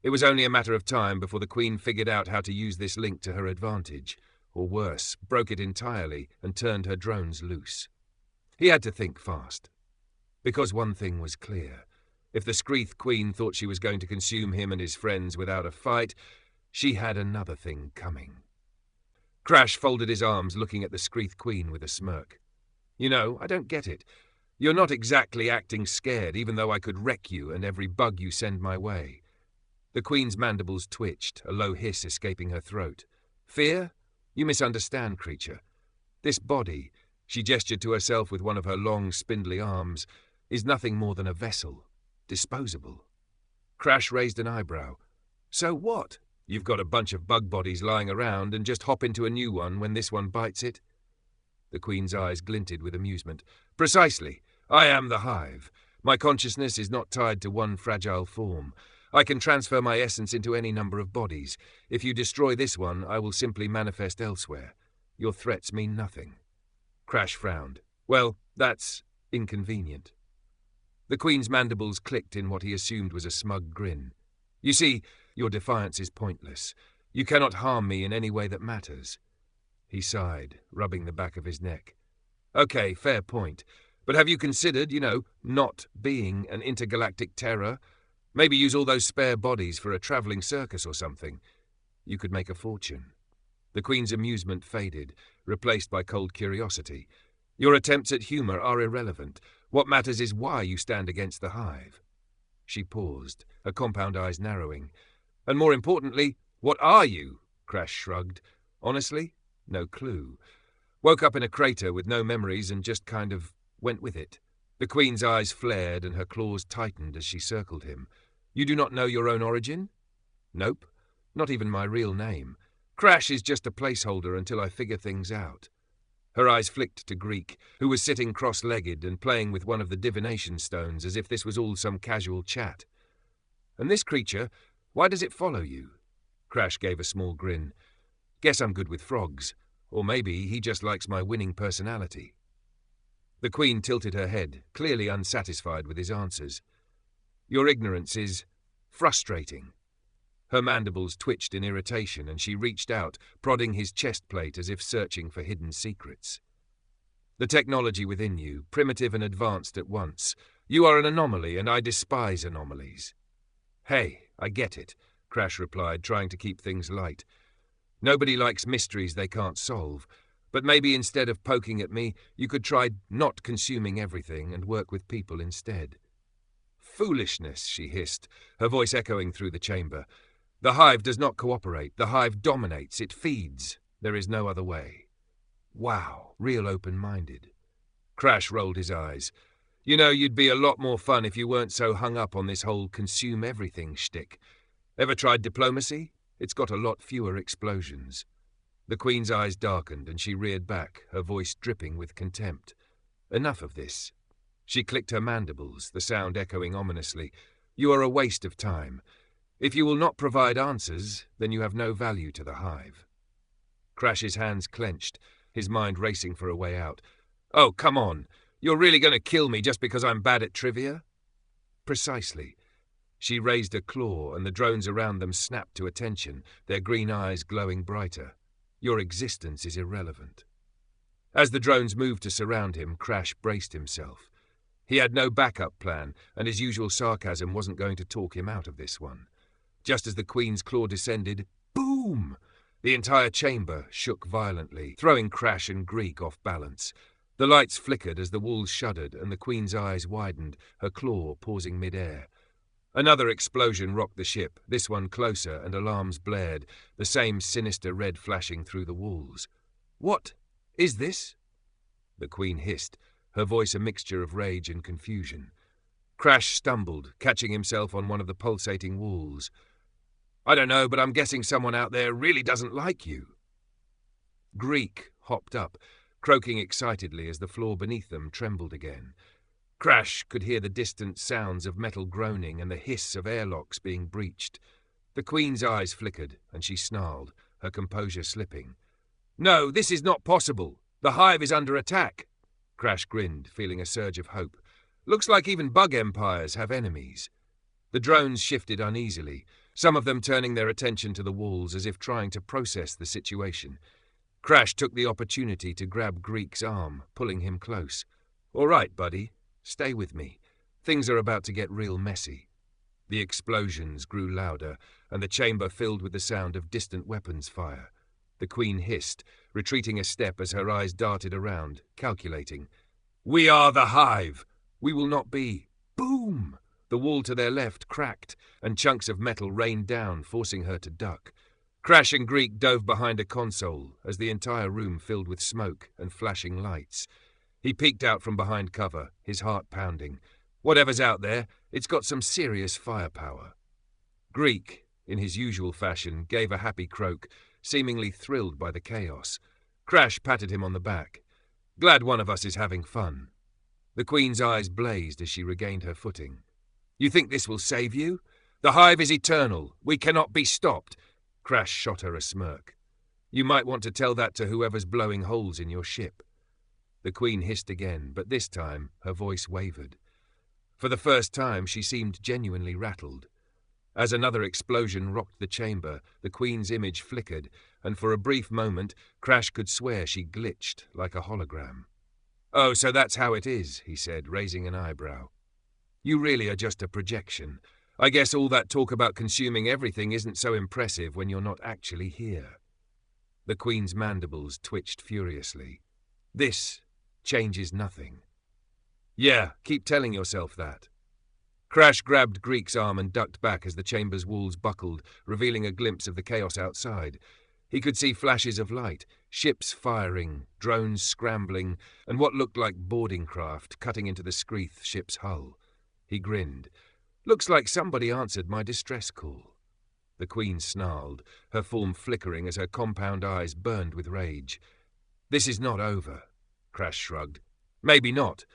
It was only a matter of time before the Queen figured out how to use this link to her advantage, or worse, broke it entirely and turned her drones loose. He had to think fast. Because one thing was clear. If the Screeth Queen thought she was going to consume him and his friends without a fight, she had another thing coming. Crash folded his arms, looking at the Screeth Queen with a smirk. "You know, I don't get it. You're not exactly acting scared, even though I could wreck you and every bug you send my way." The Queen's mandibles twitched, a low hiss escaping her throat. "Fear? You misunderstand, creature. This body," she gestured to herself with one of her long, spindly arms, "is nothing more than a vessel. Disposable." Crash raised an eyebrow. "So what? You've got a bunch of bug bodies lying around and just hop into a new one when this one bites it?" The Queen's eyes glinted with amusement. "Precisely. I am the Hive. My consciousness is not tied to one fragile form. I can transfer my essence into any number of bodies. If you destroy this one, I will simply manifest elsewhere. Your threats mean nothing." Crash frowned. "Well, that's inconvenient." The Queen's mandibles clicked in what he assumed was a smug grin. "You see, your defiance is pointless. You cannot harm me in any way that matters." He sighed, rubbing the back of his neck. "Okay, fair point. But have you considered, not being an intergalactic terror? Maybe use all those spare bodies for a travelling circus or something. You could make a fortune." The Queen's amusement faded, replaced by cold curiosity. "Your attempts at humour are irrelevant. What matters is why you stand against the Hive." She paused, her compound eyes narrowing. "And more importantly, what are you?" Crash shrugged. "Honestly, no clue. Woke up in a crater with no memories and just kind of went with it." The Queen's eyes flared and her claws tightened as she circled him. "You do not know your own origin?" "Nope. Not even my real name. Crash is just a placeholder until I figure things out." Her eyes flicked to Greek, who was sitting cross-legged and playing with one of the divination stones as if this was all some casual chat. "And this creature, why does it follow you?" Crash gave a small grin. "Guess I'm good with frogs. Or maybe he just likes my winning personality." The Queen tilted her head, clearly unsatisfied with his answers. "Your ignorance is frustrating." Her mandibles twitched in irritation and she reached out, prodding his chest plate as if searching for hidden secrets. "The technology within you, primitive and advanced at once. You are an anomaly and I despise anomalies." "Hey, I get it," Crash replied, trying to keep things light. "Nobody likes mysteries they can't solve, but maybe instead of poking at me, you could try not consuming everything and work with people instead." "Foolishness," she hissed, her voice echoing through the chamber. "The Hive does not cooperate. The Hive dominates. It feeds. There is no other way." Wow, real open-minded. Crash rolled his eyes. You'd be a lot more fun if you weren't so hung up on this whole consume everything shtick. Ever tried diplomacy? It's got a lot fewer explosions." The Queen's eyes darkened and she reared back, her voice dripping with contempt. "Enough of this." She clicked her mandibles, the sound echoing ominously. "You are a waste of time. If you will not provide answers, then you have no value to the Hive." Crash's hands clenched, his mind racing for a way out. "Oh, come on. You're really going to kill me just because I'm bad at trivia?" "Precisely." She raised a claw and the drones around them snapped to attention, their green eyes glowing brighter. "Your existence is irrelevant." As the drones moved to surround him, Crash braced himself. He had no backup plan, and his usual sarcasm wasn't going to talk him out of this one. Just as the Queen's claw descended, boom! The entire chamber shook violently, throwing Crash and Greek off balance. The lights flickered as the walls shuddered and the Queen's eyes widened, her claw pausing mid-air. Another explosion rocked the ship, this one closer, and alarms blared, the same sinister red flashing through the walls. "What is this?" The Queen hissed, her voice a mixture of rage and confusion. Crash stumbled, catching himself on one of the pulsating walls. "I don't know, but I'm guessing someone out there really doesn't like you." Greek hopped up, croaking excitedly as the floor beneath them trembled again. Crash could hear the distant sounds of metal groaning and the hiss of airlocks being breached. The Queen's eyes flickered, and she snarled, her composure slipping. "No, this is not possible. The hive is under attack." Crash grinned, feeling a surge of hope. "Looks like even bug empires have enemies." The drones shifted uneasily, some of them turning their attention to the walls as if trying to process the situation. Crash took the opportunity to grab Greek's arm, pulling him close. "All right, buddy. Stay with me. Things are about to get real messy." The explosions grew louder, and the chamber filled with the sound of distant weapons fire. The Queen hissed, retreating a step as her eyes darted around, calculating. "We are the hive! We will not be." Boom! The wall to their left cracked, and chunks of metal rained down, forcing her to duck. Crash and Greek dove behind a console as the entire room filled with smoke and flashing lights. He peeked out from behind cover, his heart pounding. Whatever's out there, it's got some serious firepower. Greek, in his usual fashion, gave a happy croak, seemingly thrilled by the chaos. Crash patted him on the back. "Glad one of us is having fun." The Queen's eyes blazed as she regained her footing. "You think this will save you? The hive is eternal. We cannot be stopped." Crash shot her a smirk. "You might want to tell that to whoever's blowing holes in your ship." The Queen hissed again, but this time her voice wavered. For the first time she seemed genuinely rattled. As another explosion rocked the chamber, the Queen's image flickered, and for a brief moment Crash could swear she glitched like a hologram. "Oh, so that's how it is," he said, raising an eyebrow. "You really are just a projection. I guess all that talk about consuming everything isn't so impressive when you're not actually here." The Queen's mandibles twitched furiously. "This changes nothing." "Yeah, keep telling yourself that." Crash grabbed Greek's arm and ducked back as the chamber's walls buckled, revealing a glimpse of the chaos outside. He could see flashes of light, ships firing, drones scrambling, and what looked like boarding craft cutting into the Screeth ship's hull. He grinned. "Looks like somebody answered my distress call." The Queen snarled, her form flickering as her compound eyes burned with rage. "This is not over," Crash shrugged. "Maybe not,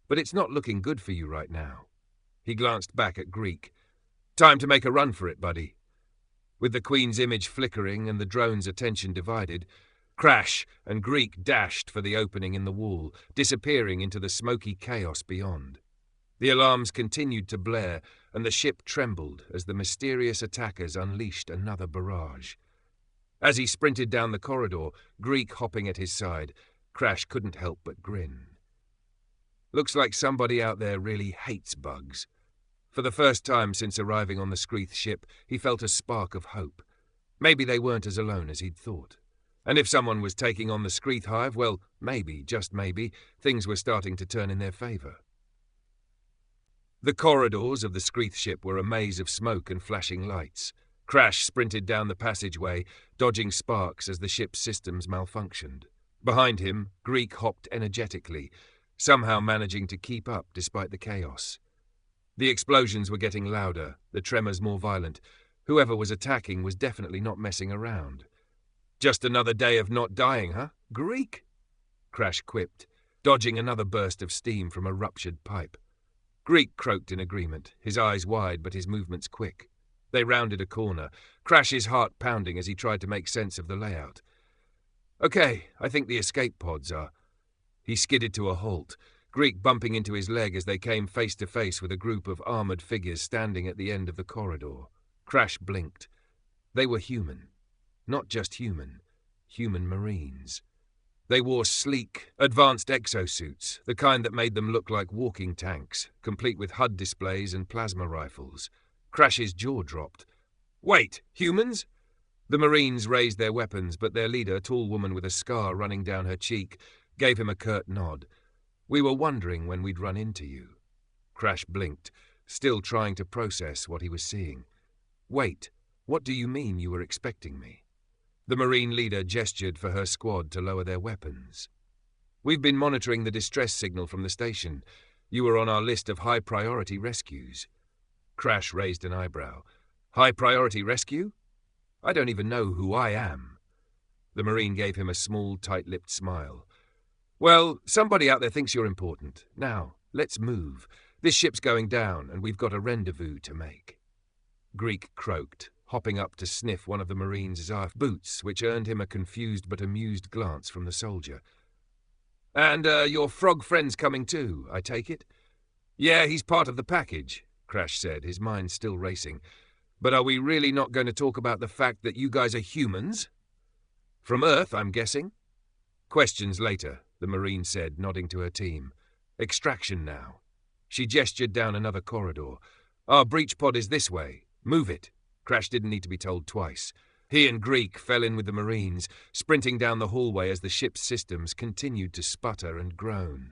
but it's not looking good for you right now." He glanced back at Greek. "Time to make a run for it, buddy." With the Queen's image flickering and the drone's attention divided, Crash and Greek dashed for the opening in the wall, disappearing into the smoky chaos beyond. The alarms continued to blare, and the ship trembled as the mysterious attackers unleashed another barrage. As he sprinted down the corridor, Greek hopping at his side, Crash couldn't help but grin. Looks like somebody out there really hates bugs. For the first time since arriving on the Screeth ship, he felt a spark of hope. Maybe they weren't as alone as he'd thought. And if someone was taking on the Screeth hive, well, maybe, just maybe, things were starting to turn in their favor. The corridors of the Screeth ship were a maze of smoke and flashing lights. Crash sprinted down the passageway, dodging sparks as the ship's systems malfunctioned. Behind him, Greek hopped energetically, somehow managing to keep up despite the chaos. The explosions were getting louder, the tremors more violent. Whoever was attacking was definitely not messing around. "Just another day of not dying, huh, Greek?" Crash quipped, dodging another burst of steam from a ruptured pipe. Greek croaked in agreement, his eyes wide but his movements quick. They rounded a corner, Crash's heart pounding as he tried to make sense of the layout. "Okay, I think the escape pods are..." He skidded to a halt, Greek bumping into his leg as they came face to face with a group of armored figures standing at the end of the corridor. Crash blinked. They were human. Not just human. Human Marines. They wore sleek, advanced exosuits, the kind that made them look like walking tanks, complete with HUD displays and plasma rifles. Crash's jaw dropped. "Wait, humans?" The Marines raised their weapons, but their leader, a tall woman with a scar running down her cheek, gave him a curt nod. We were wondering when we'd run into you. Crash blinked, still trying to process what he was seeing. Wait, what do you mean you were expecting me? The Marine leader gestured for her squad to lower their weapons. We've been monitoring the distress signal from the station. You were on our list of high-priority rescues. Crash raised an eyebrow. High-priority rescue? I don't even know who I am. The Marine gave him a small, tight-lipped smile. Well, somebody out there thinks you're important. Now, let's move. This ship's going down, and we've got a rendezvous to make. Greek croaked, hopping up to sniff one of the Marine's boots, which earned him a confused but amused glance from the soldier. And your frog friend's coming too, I take it? Yeah, he's part of the package, Crash said, his mind still racing. But are we really not going to talk about the fact that you guys are humans? From Earth, I'm guessing? Questions later, the Marine said, nodding to her team. Extraction now. She gestured down another corridor. Our breach pod is this way. Move it. Crash didn't need to be told twice. He and Greek fell in with the Marines, sprinting down the hallway as the ship's systems continued to sputter and groan.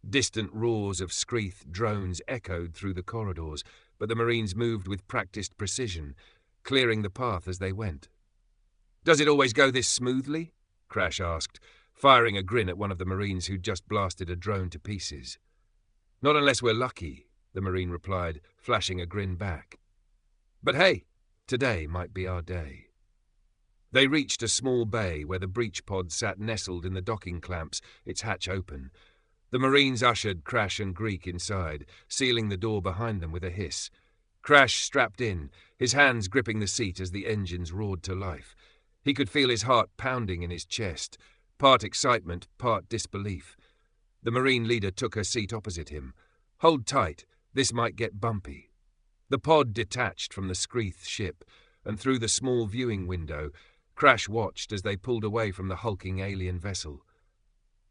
Distant roars of Screeth drones echoed through the corridors, but the Marines moved with practiced precision, clearing the path as they went. Does it always go this smoothly? Crash asked, firing a grin at one of the Marines who'd just blasted a drone to pieces. Not unless we're lucky, the Marine replied, flashing a grin back. But hey, today might be our day. They reached a small bay where the breach pod sat nestled in the docking clamps, its hatch open. The Marines ushered Crash and Greek inside, sealing the door behind them with a hiss. Crash strapped in, his hands gripping the seat as the engines roared to life. He could feel his heart pounding in his chest, part excitement, part disbelief. The Marine leader took her seat opposite him. Hold tight, this might get bumpy. The pod detached from the Screeth ship, and through the small viewing window, Crash watched as they pulled away from the hulking alien vessel.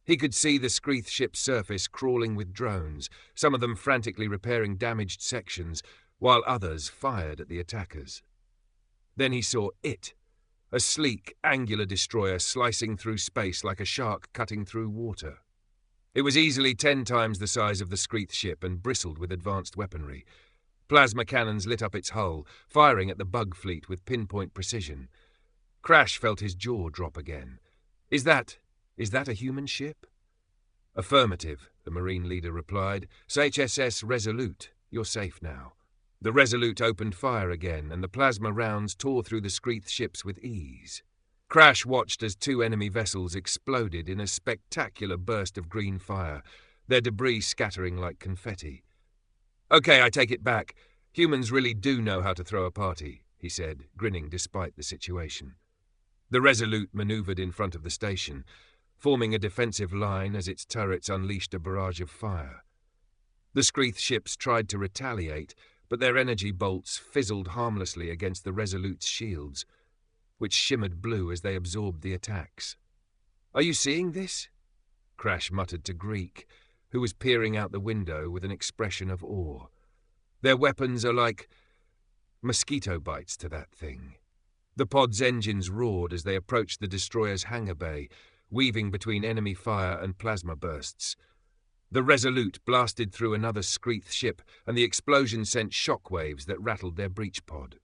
He could see the Screeth ship's surface crawling with drones, some of them frantically repairing damaged sections, while others fired at the attackers. Then he saw it, a sleek, angular destroyer slicing through space like a shark cutting through water. It was easily 10 times the size of the Screeth ship and bristled with advanced weaponry. Plasma cannons lit up its hull, firing at the bug fleet with pinpoint precision. Crash felt his jaw drop again. Is that a human ship? Affirmative, the Marine leader replied. HSS Resolute, you're safe now. The Resolute opened fire again, and the plasma rounds tore through the Screeth ships with ease. Crash watched as 2 enemy vessels exploded in a spectacular burst of green fire, their debris scattering like confetti. Okay, I take it back. Humans really do know how to throw a party, he said, grinning despite the situation. The Resolute maneuvered in front of the station, forming a defensive line as its turrets unleashed a barrage of fire. The Screeth ships tried to retaliate, but their energy bolts fizzled harmlessly against the Resolute's shields, which shimmered blue as they absorbed the attacks. Are you seeing this? Crash muttered to Greek, who was peering out the window with an expression of awe. Their weapons are like mosquito bites to that thing. The pod's engines roared as they approached the destroyer's hangar bay, weaving between enemy fire and plasma bursts. The Resolute blasted through another Screeth ship, and the explosion sent shockwaves that rattled their breach pod.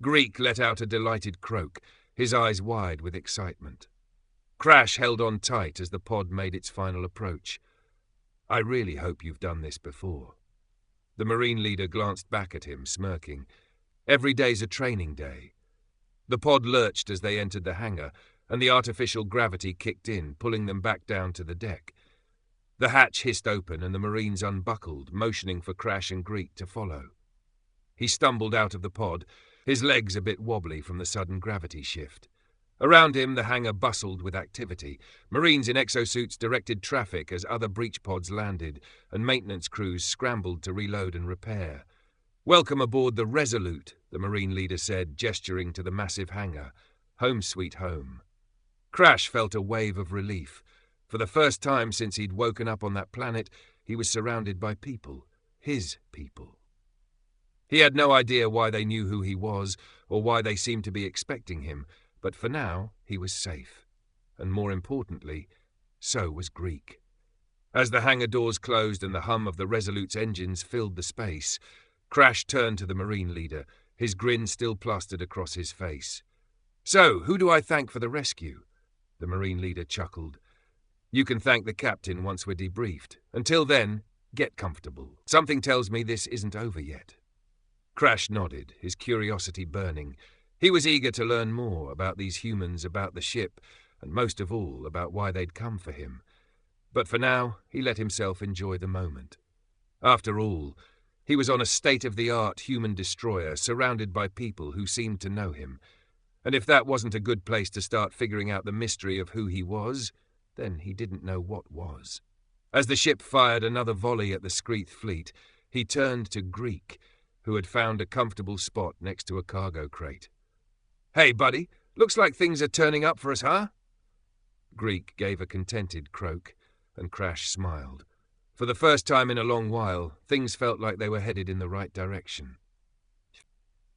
Greek let out a delighted croak, his eyes wide with excitement. Crash held on tight as the pod made its final approach. I really hope you've done this before. The Marine leader glanced back at him, smirking. Every day's a training day. The pod lurched as they entered the hangar, and the artificial gravity kicked in, pulling them back down to the deck. The hatch hissed open and the Marines unbuckled, motioning for Crash and Greek to follow. He stumbled out of the pod, his legs a bit wobbly from the sudden gravity shift. Around him, the hangar bustled with activity. Marines in exosuits directed traffic as other breach pods landed, and maintenance crews scrambled to reload and repair. Welcome aboard the Resolute, the Marine leader said, gesturing to the massive hangar. Home sweet home. Crash felt a wave of relief. For the first time since he'd woken up on that planet, he was surrounded by people. His people. He had no idea why they knew who he was, or why they seemed to be expecting him, but for now he was safe. And more importantly, so was Greek. As the hangar doors closed and the hum of the Resolute's engines filled the space, Crash turned to the Marine leader, his grin still plastered across his face. "So, who do I thank for the rescue?" The Marine leader chuckled. "You can thank the captain once we're debriefed. Until then, get comfortable. Something tells me this isn't over yet." Crash nodded, his curiosity burning. He was eager to learn more about these humans, about the ship, and most of all, about why they'd come for him. But for now, he let himself enjoy the moment. After all, he was on a state-of-the-art human destroyer surrounded by people who seemed to know him. And if that wasn't a good place to start figuring out the mystery of who he was, then he didn't know what was. As the ship fired another volley at the Skreath fleet, he turned to Greek, who had found a comfortable spot next to a cargo crate. "Hey, buddy, looks like things are turning up for us, huh?" Greek gave a contented croak, and Crash smiled. For the first time in a long while, things felt like they were headed in the right direction.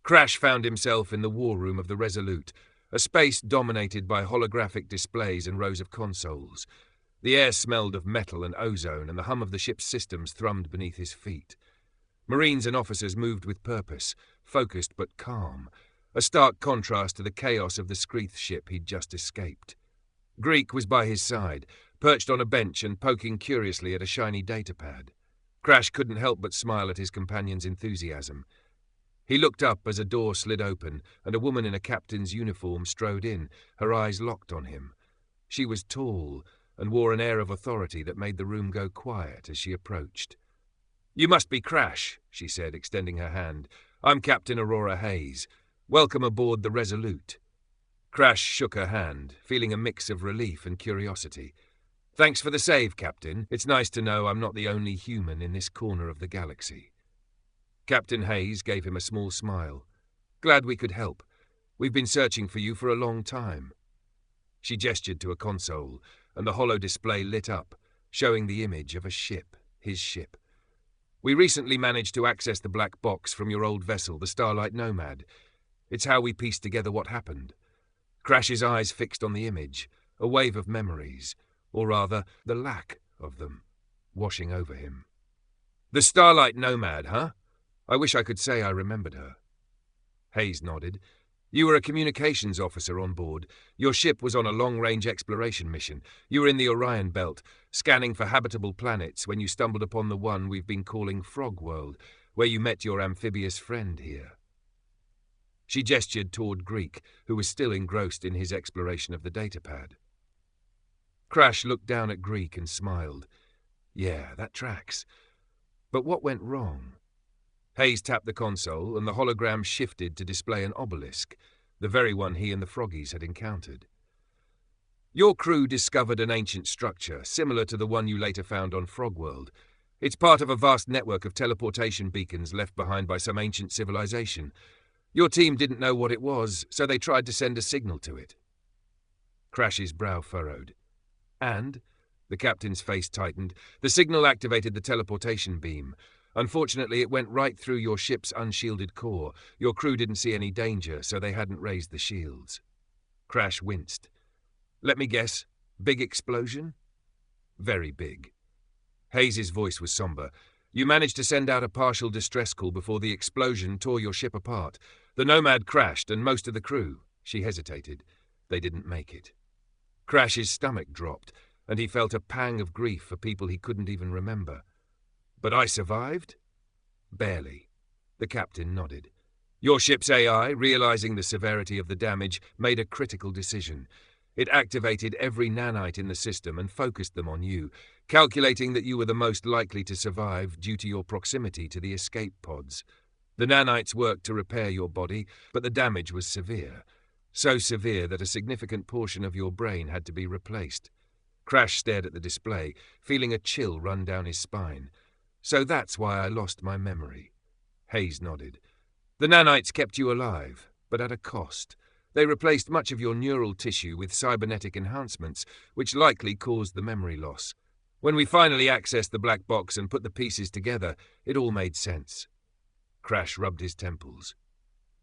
Crash found himself in the war room of the Resolute, a space dominated by holographic displays and rows of consoles. The air smelled of metal and ozone, and the hum of the ship's systems thrummed beneath his feet. Marines and officers moved with purpose, focused but calm, a stark contrast to the chaos of the Skreath ship he'd just escaped. Greek was by his side, perched on a bench and poking curiously at a shiny datapad. Crash couldn't help but smile at his companion's enthusiasm. He looked up as a door slid open and a woman in a captain's uniform strode in, her eyes locked on him. She was tall and wore an air of authority that made the room go quiet as she approached. "You must be Crash," she said, extending her hand. "I'm Captain Aurora Hayes. Welcome aboard the Resolute." Crash shook her hand, feeling a mix of relief and curiosity. "Thanks for the save, Captain. It's nice to know I'm not the only human in this corner of the galaxy." Captain Hayes gave him a small smile. "Glad we could help. We've been searching for you for a long time." She gestured to a console, and the holo display lit up, showing the image of a ship, his ship. "We recently managed to access the black box from your old vessel, the Starlight Nomad. It's how we pieced together what happened." Crash's eyes fixed on the image, a wave of memories, or rather, the lack of them, washing over him. "The Starlight Nomad, huh? I wish I could say I remembered her." Hayes nodded. "You were a communications officer on board. Your ship was on a long-range exploration mission. You were in the Orion Belt, scanning for habitable planets when you stumbled upon the one we've been calling Frog World, where you met your amphibious friend here." She gestured toward Greek, who was still engrossed in his exploration of the datapad. Crash looked down at Greek and smiled. "Yeah, that tracks. But what went wrong?" Hayes tapped the console, and the hologram shifted to display an obelisk, the very one he and the Froggies had encountered. "Your crew discovered an ancient structure, similar to the one you later found on Frogworld. It's part of a vast network of teleportation beacons left behind by some ancient civilization. Your team didn't know what it was, so they tried to send a signal to it." Crash's brow furrowed. "And?" The captain's face tightened. "The signal activated the teleportation beam. Unfortunately, it went right through your ship's unshielded core. Your crew didn't see any danger, so they hadn't raised the shields." Crash winced. "Let me guess. Big explosion?" "Very big." Hayes' voice was somber. "You managed to send out a partial distress call before the explosion tore your ship apart. The Nomad crashed, and most of the crew—" She hesitated. "They didn't make it." Crash's stomach dropped, and he felt a pang of grief for people he couldn't even remember. "But I survived?" "Barely." The captain nodded. "Your ship's AI, realizing the severity of the damage, made a critical decision. It activated every nanite in the system and focused them on you, calculating that you were the most likely to survive due to your proximity to the escape pods. The nanites worked to repair your body, but the damage was severe. So severe that a significant portion of your brain had to be replaced." Crash stared at the display, feeling a chill run down his spine. "So that's why I lost my memory." Hayes nodded. "The nanites kept you alive, but at a cost. They replaced much of your neural tissue with cybernetic enhancements, which likely caused the memory loss. When we finally accessed the black box and put the pieces together, it all made sense." Crash rubbed his temples.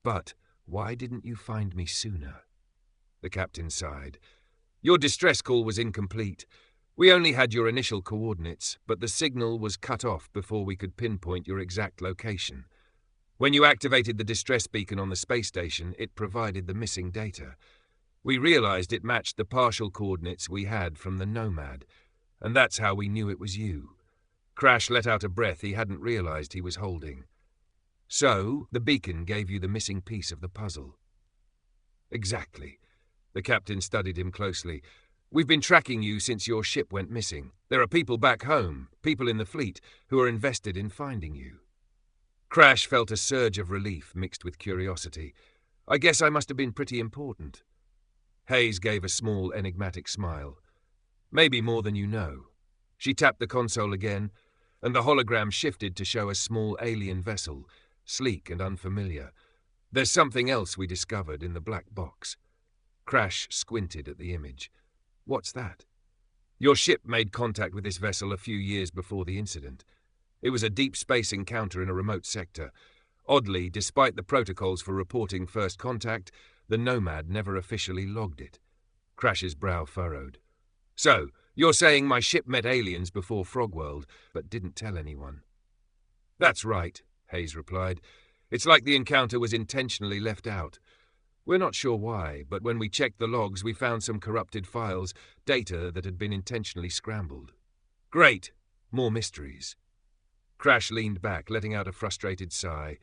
"But why didn't you find me sooner?" The captain sighed. "Your distress call was incomplete. We only had your initial coordinates, but the signal was cut off before we could pinpoint your exact location. When you activated the distress beacon on the space station, it provided the missing data. We realized it matched the partial coordinates we had from the Nomad, and that's how we knew it was you. Crash let out a breath he hadn't realized he was holding. So, the beacon gave you the missing piece of the puzzle. Exactly. The captain studied him closely. We've been tracking you since your ship went missing. There are people back home, people in the fleet, who are invested in finding you. Crash felt a surge of relief mixed with curiosity. I guess I must have been pretty important. Hayes gave a small, enigmatic smile. Maybe more than you know. She tapped the console again, and the hologram shifted to show a small alien vessel, sleek and unfamiliar. There's something else we discovered in the black box. Crash squinted at the image. What's that? Your ship made contact with this vessel a few years before the incident. It was a deep space encounter in a remote sector. Oddly, despite the protocols for reporting first contact, the Nomad never officially logged it. Crash's brow furrowed. So, you're saying my ship met aliens before Frogworld, but didn't tell anyone? That's right, Hayes replied. It's like the encounter was intentionally left out. We're not sure why, but when we checked the logs, we found some corrupted files, data that had been intentionally scrambled. Great. More mysteries. Crash leaned back, letting out a frustrated sigh.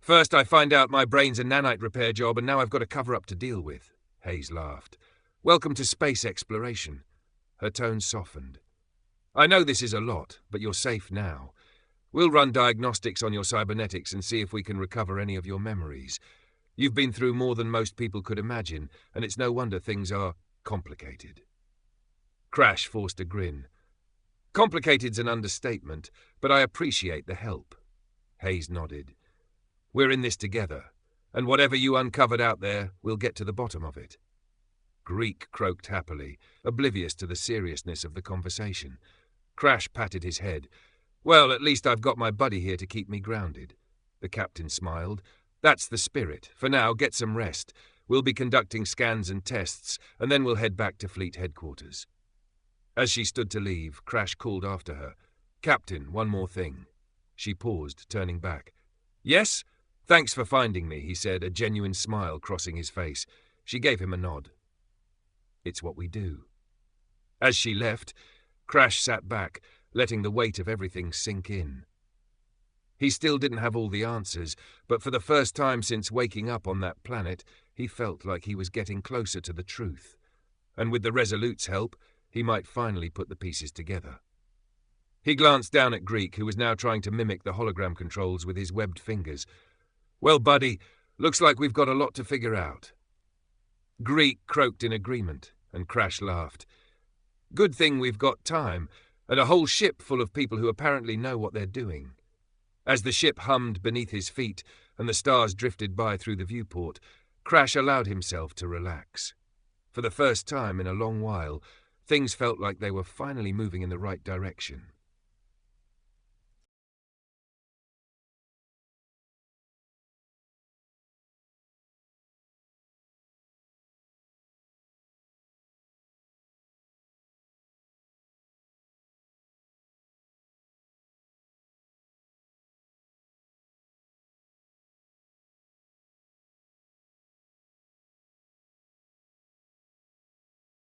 First I find out my brain's a nanite repair job, and now I've got a cover-up to deal with. Hayes laughed. Welcome to space exploration. Her tone softened. I know this is a lot, but you're safe now. We'll run diagnostics on your cybernetics and see if we can recover any of your memories. You've been through more than most people could imagine, and it's no wonder things are complicated. Crash forced a grin. Complicated's an understatement, but I appreciate the help. Hayes nodded. We're in this together, and whatever you uncovered out there, we'll get to the bottom of it. Greek croaked happily, oblivious to the seriousness of the conversation. Crash patted his head. Well, at least I've got my buddy here to keep me grounded. The captain smiled. That's the spirit. For now, get some rest. We'll be conducting scans and tests, and then we'll head back to fleet headquarters. As she stood to leave, Crash called after her. Captain, one more thing. She paused, turning back. Yes? Thanks for finding me, he said, a genuine smile crossing his face. She gave him a nod. It's what we do. As she left, Crash sat back, letting the weight of everything sink in. He still didn't have all the answers, but for the first time since waking up on that planet, he felt like he was getting closer to the truth. And with the Resolute's help, he might finally put the pieces together. He glanced down at Greek, who was now trying to mimic the hologram controls with his webbed fingers. Well, buddy, looks like we've got a lot to figure out. Greek croaked in agreement, and Crash laughed. Good thing we've got time, and a whole ship full of people who apparently know what they're doing. As the ship hummed beneath his feet and the stars drifted by through the viewport, Crash allowed himself to relax. For the first time in a long while, things felt like they were finally moving in the right direction.